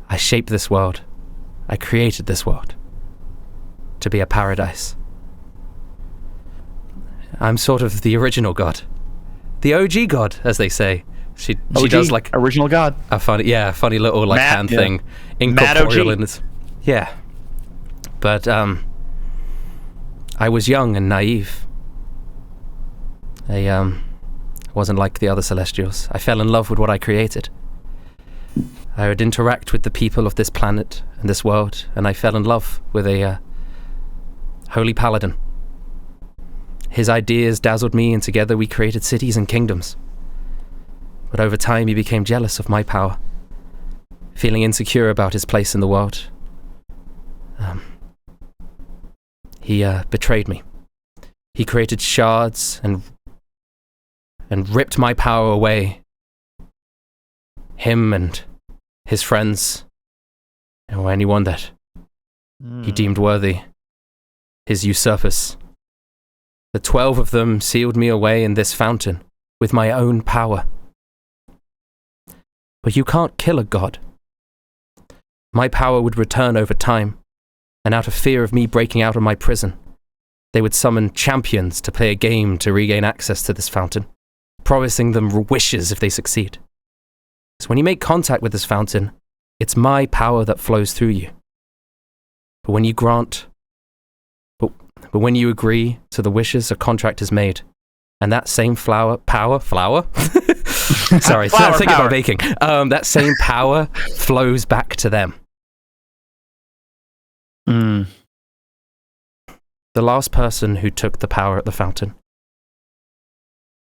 I shaped this world. I created this world to be a paradise. I'm sort of the original god. The OG god, as they say. She OG, does like original god. a funny little like Matt, hand yeah. thing, Matt incorporeal OG. in this. Yeah, but I was young and naive. I wasn't like the other Celestials. I fell in love with what I created. I would interact with the people of this planet and this world, and I fell in love with a holy paladin. His ideas dazzled me, and together we created cities and kingdoms. But over time he became jealous of my power, feeling insecure about his place in the world. He betrayed me. He created shards and ripped my power away. Him and his friends, or anyone that he deemed worthy, his usurpers. The 12 of them sealed me away in this fountain with my own power. But you can't kill a god. My power would return over time, and out of fear of me breaking out of my prison, they would summon champions to play a game to regain access to this fountain, promising them wishes if they succeed. So when you make contact with this fountain, it's my power that flows through you. But when you when you agree to the wishes, a contract is made, and that same power? Sorry, think about baking. That same power flows back to them. The last person who took the power at the fountain,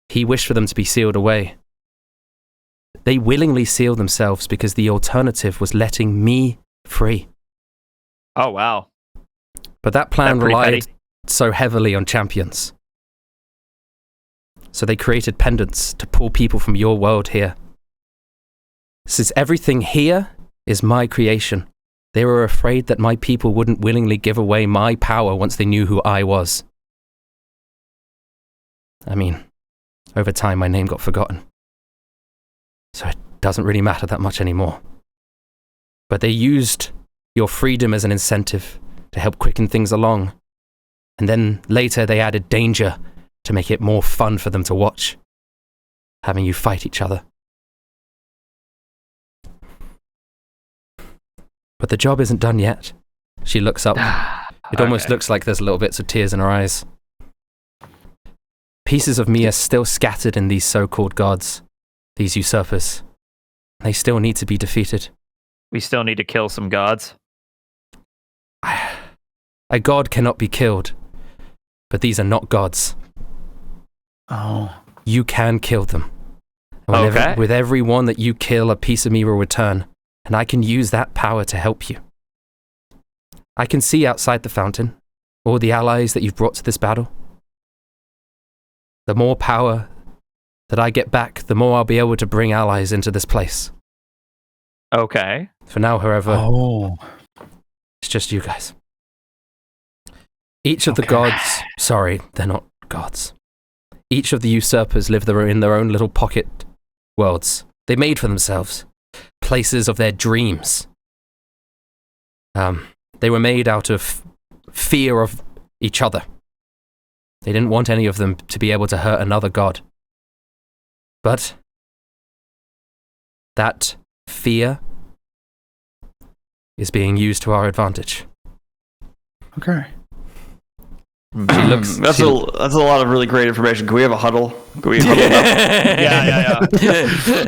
he wished for them to be sealed away. They willingly sealed themselves because the alternative was letting me free. Oh, wow. But that plan Pretty relied petty. so heavily on champions. So they created pendants to pull people from your world here. Since everything here is my creation, they were afraid that my people wouldn't willingly give away my power once they knew who I was. I mean, over time my name got forgotten. So it doesn't really matter that much anymore. But they used your freedom as an incentive to help quicken things along. And then later they added danger to make it more fun for them to watch, having you fight each other. But the job isn't done yet. She looks up. It almost looks like there's little bits of tears in her eyes. Pieces of me are still scattered in these so-called gods, these usurpers. They still need to be defeated. We still need to kill some gods. A god cannot be killed, but these are not gods. Oh. You can kill them. And Okay. with every one that you kill, a piece of me will return, and I can use that power to help you. I can see outside the fountain all the allies that you've brought to this battle. The more power that I get back, the more I'll be able to bring allies into this place. Okay. For now, however, Oh. it's just you guys. Each of the gods, sorry, they're not gods. Each of the usurpers live in their own little pocket worlds they made for themselves, places of their dreams. They were made out of fear of each other. They didn't want any of them to be able to hurt another god. But that fear is being used to our advantage. Okay. She looks. That's a lot of really great information. Can we have a huddle? Can we huddle up? Yeah.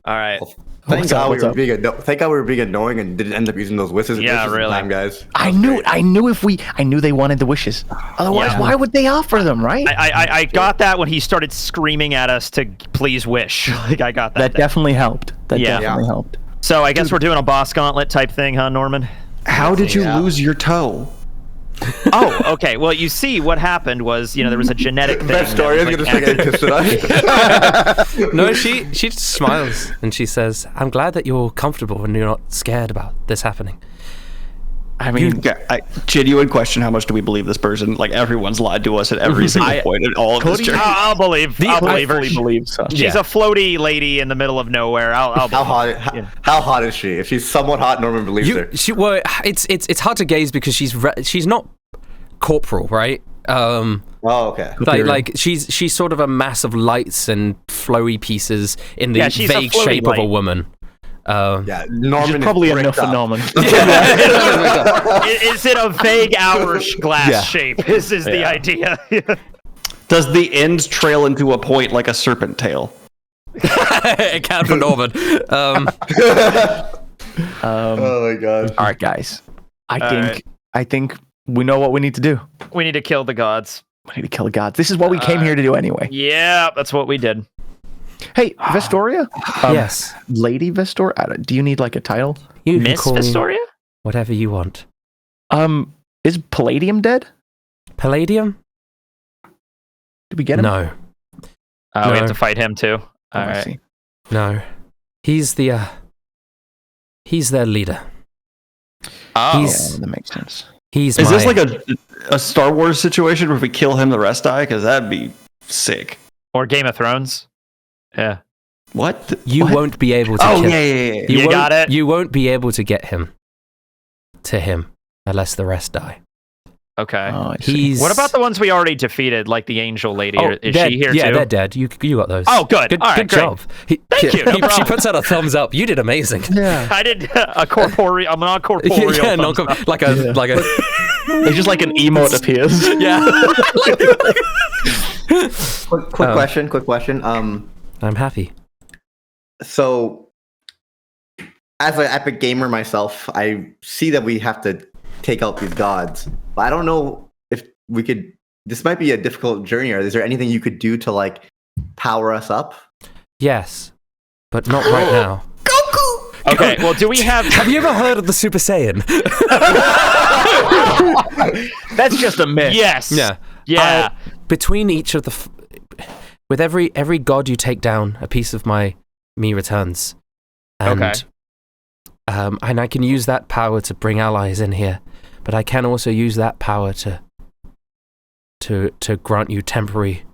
All right. Thank What's up, God we what's were up? being annoying and didn't end up using those wishes. Yeah, wishes really. Time, guys. I knew they wanted the wishes. Otherwise, Yeah. why would they offer them, right? I got that when he started screaming at us to please wish. Like, I got that. That definitely helped. That Yeah. definitely helped. So I guess we're doing a boss gauntlet type thing, huh, Norman? How did you Yeah. lose your toe? Oh, okay. Well, you see, what happened was, there was a genetic thing. That story is that gonna was, start like, getting pissed tonight. No, she just smiles and she says, "I'm glad that you're comfortable and you're not scared about this happening." I mean, genuine question: how much do we believe this person? Like, everyone's lied to us at every single point in all of this journey. I'll believe her. I fully believe so. She's a floaty lady in the middle of nowhere. I'll How hot? How hot is she? If she's somewhat hot, Norman believes her. It's hard to gauge because she's not corporal, right? Oh, okay. Like she's sort of a mass of lights and flowy pieces in the she's a vague flowy shape of a light. woman. Yeah, Norman She's probably is a bricked no up. for Norman. Is it a vague hourglass Yeah. shape? Is the idea? Does the end trail into a point like a serpent tail? It can for Norman. Oh my god. All right, guys. I think we know what we need to do. We need to kill the gods. We need to kill the gods. This is what we came here to do anyway. Yeah, that's what we did. Hey, Vestoria? Yes. Lady Vestoria? Do you need like a title? You can Miss call me Vestoria? whatever you want. Is Palladium dead? Palladium? Did we get him? No. Oh, we No. have to fight him too. Oh, All I right. see. No. He's their leader. Oh, He's- Yeah, that makes sense. He's Is my, this like a Star Wars situation where if we kill him, the rest die? Because that'd be sick. or Game of Thrones. Yeah. What? you What? won't be able to Oh kill yeah, yeah, yeah. You won't- got it? You won't be able to get him to him unless the rest die. Okay. Oh, I see. He's What about the ones we already defeated, like the angel lady? Is dead. she here yeah, too? they're dead. You got those. Oh, good. Good, All right, good great. job. Thank you, no She problem. puts out a thumbs up. You did amazing. Yeah. I did a corporeal. I'm not corporeal. yeah, thumbs up. like a like a It's just like an emote appears. yeah. Quick question. I'm happy. So, as an epic gamer myself, I see that we have to take out these gods, but I don't know if we could. This might be a difficult journey. Or is there anything you could do to like power us up? Yes, but not right now. Okay. Well, do we have? Have you ever heard of the Super Saiyan? That's just a myth. Yes. Yeah. Yeah. Between each of the, with every god you take down, a piece of me returns. And, Okay. And I can use that power to bring allies in here, but I can also use that power to grant you temporary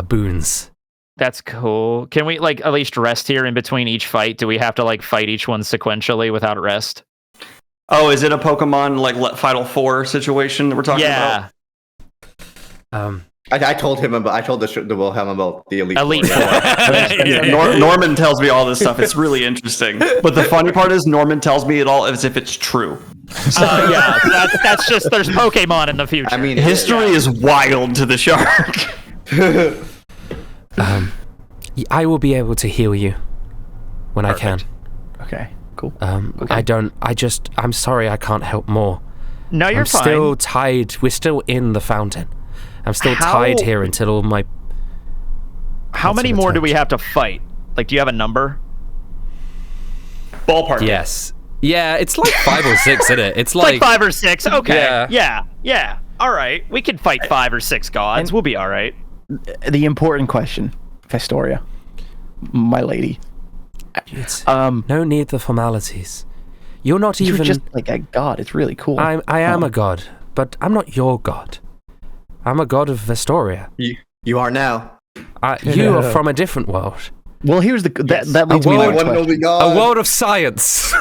boons. That's cool. Can we like at least rest here in between each fight? Do we have to like fight each one sequentially without rest? Oh, is it a Pokemon like Final Four situation that we're talking Yeah. about? I told him about. I told the Wilhelm about the Elite Elite Four. Four. Yeah. Norman tells me all this stuff. It's really interesting. But the funny part is Norman tells me it all as if it's true. Yeah. That's just there's Pokemon in the future. I mean, History is wild to the shark. I will be able to heal you when I can. Okay, cool. I'm sorry I can't help more. no, you're I'm fine. still tied. We're still in the fountain. I'm still How- tied here until all my. How many That's an more do attempt. we have to fight? Like, do you have a number? Ballpark. Yes. Yeah, it's like 5 or 6, isn't it? It's Like like 5 or 6. Okay. Yeah. Yeah. All right. We can fight 5 or 6 gods. We'll be all right. The important question, Vestoria, my lady. it's, No need for formalities. You're not you're even. just like a god. It's really cool. I am a god, but I'm not your god. I'm a god of Vestoria. you are now. You are from a different world. Well, here's the that leads me to world- my One and question. only God. A world of science.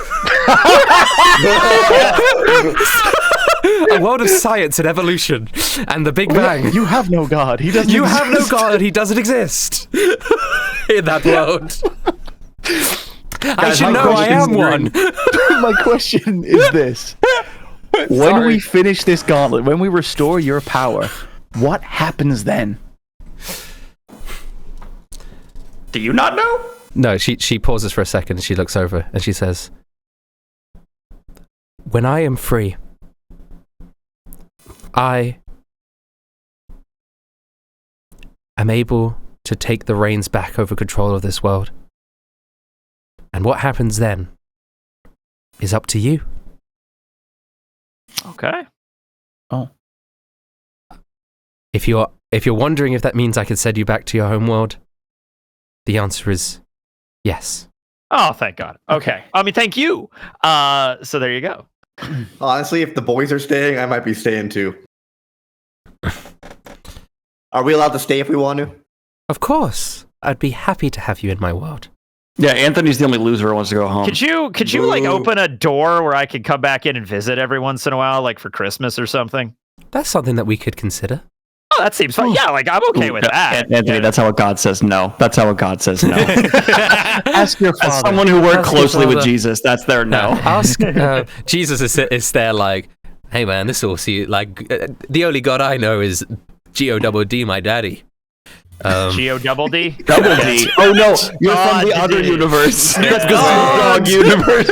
A world of science and evolution and the Big Bang. You have no god. He doesn't. You have no exist. god. He doesn't exist in that world. I should my know I am question's one. My question is this: when we finish this gauntlet, when we restore your power, what happens then? Do you not know? No, she pauses for a second and she looks over and she says, "When I am free, I am able to take the reins back over control of this world. And what happens then is up to you." Okay. If you're wondering if that means I could send you back to your home world, the answer is yes. Oh, thank God. Okay. I mean, thank you. So there you go. Honestly, if the boys are staying, I might be staying too. Are we allowed to stay if we want to? Of course. I'd be happy to have you in my world. Yeah, Anthony's the only loser who wants to go home. Could you like Boo. open a door where I could come back in and visit every once in a while, like for Christmas or something? That's something that we could consider. Oh, that seems fine. Yeah, like I'm okay with that. Anthony, that's how a God says no. That's how a God says no. Ask your father. As someone who worked Ask your closely with father. Jesus, that's their no. Ask Jesus is there like, hey man, this will see like the only God I know is G-O-D-D, my daddy. G-O double D? Double D. Oh no, you're from the other universe. The dog universe.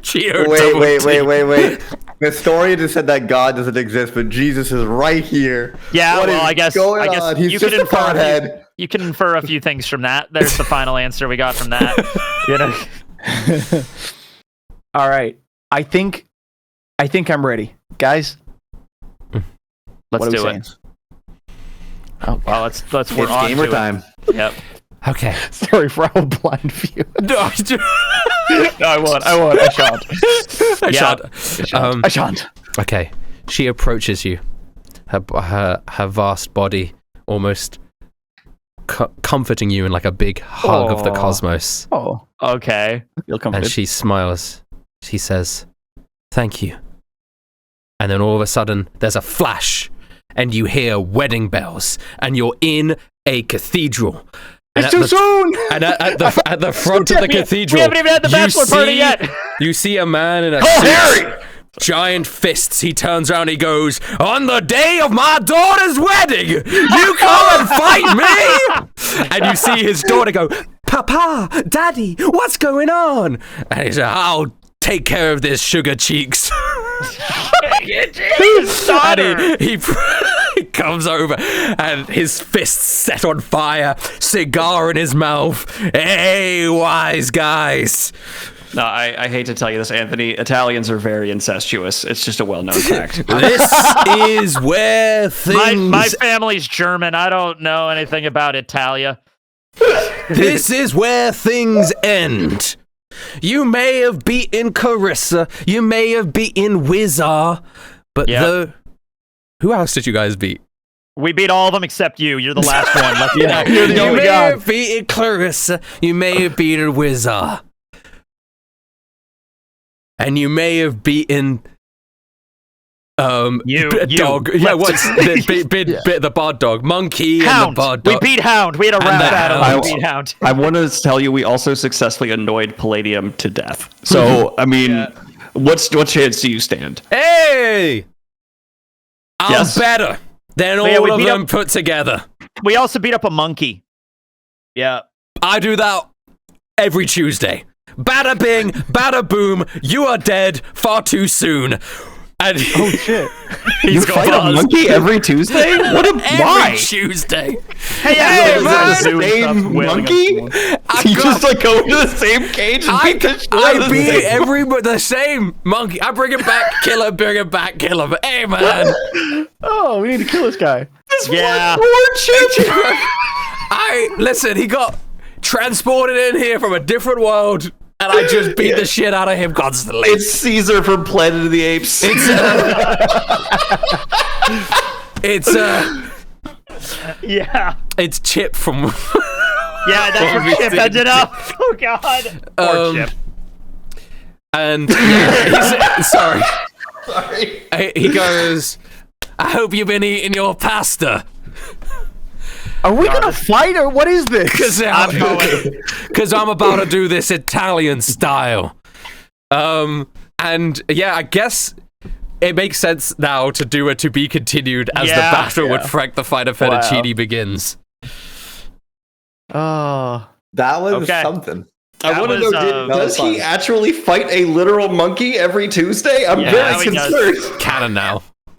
G-O-D-D. Wait. The story just said that God doesn't exist, but Jesus is right here. Yeah, What well, is I guess going on? He's you just can a infer pothead. you can infer a few things from that. There's the final answer we got from that. You know. All right. I think I'm ready, guys. Let's What are we do saying? it. Oh, well, let's we're It's on gamer to time. It. Yep. Okay. Sorry for our blind view. No, I won. I shan't. I Yeah. I shan't. Okay. She approaches you. Her vast body almost comforting you in like a big hug of the cosmos. Oh, Okay. you'll come. And she smiles. She says, "Thank you." And then all of a sudden, there's a flash, and you hear wedding bells, and you're in a cathedral. It's too soon. And at the front of the cathedral, We haven't even had the bachelor party yet. You see a man in a suit, giant fists. He turns around, he goes, "On the day of my daughter's wedding, you come and fight me?" And you see his daughter go, "Papa, Daddy, what's going on?" And he says, "I'll take care of this, sugar cheeks." And he comes over and his fists set on fire, cigar in his mouth. "Hey, wise guys." No, I hate to tell you this, Anthony. Italians are very incestuous. It's just a well-known fact. This is where things... My family's German. I don't know anything about Italia. This is where things end. You may have beaten Carissa, you may have beaten Wizar, but who else did you guys beat? We beat all of them except you. You're the last one. Let's Yeah, go. you're the You only may god. have beaten Clarissa, you may have beaten Wizar. And you may have beaten You. dog. Yeah, what's the bard dog? Monkey and Hound. the bard We dog. beat Hound. We had a rap the battle. Hound. We beat Hound. I want to tell you, we also successfully annoyed Palladium to death. So, I mean, what chance do you stand? Hey! I'm Yes. better than Yeah, all we of beat them up- put together. We also beat up a monkey. Yeah. I do that every Tuesday. Bada bing, bada boom, you are dead far too soon. And Oh shit. You fight a monkey every Tuesday? What a every why? Tuesday. Hey, Is man. it the same monkey? You just like go into the same cage and beat the shit out of I the beat same- the same monkey. I bring him back, kill him, bring him back, kill him. Hey, man. Oh, we need to kill this guy. Yeah. Listen, he got transported in here from a different world, and I just beat the shit out of him constantly. It's Caesar from Planet of the Apes. Yeah. It's Chip from. Yeah, that's where Chip ended up. Oh, God. Poor Chip. And sorry. He goes, "I hope you've been eating your pasta." Are we gonna fight or what is this? Because I'm about to do this Italian style. And yeah, I guess it makes sense now to do a to be continued as the battle with Frank the Fighter Fettuccine begins. Oh. That was Okay. something. I want to was, know, that does was he fun. actually fight a literal monkey every Tuesday? I'm Yeah, very he does. concerned. Canon now.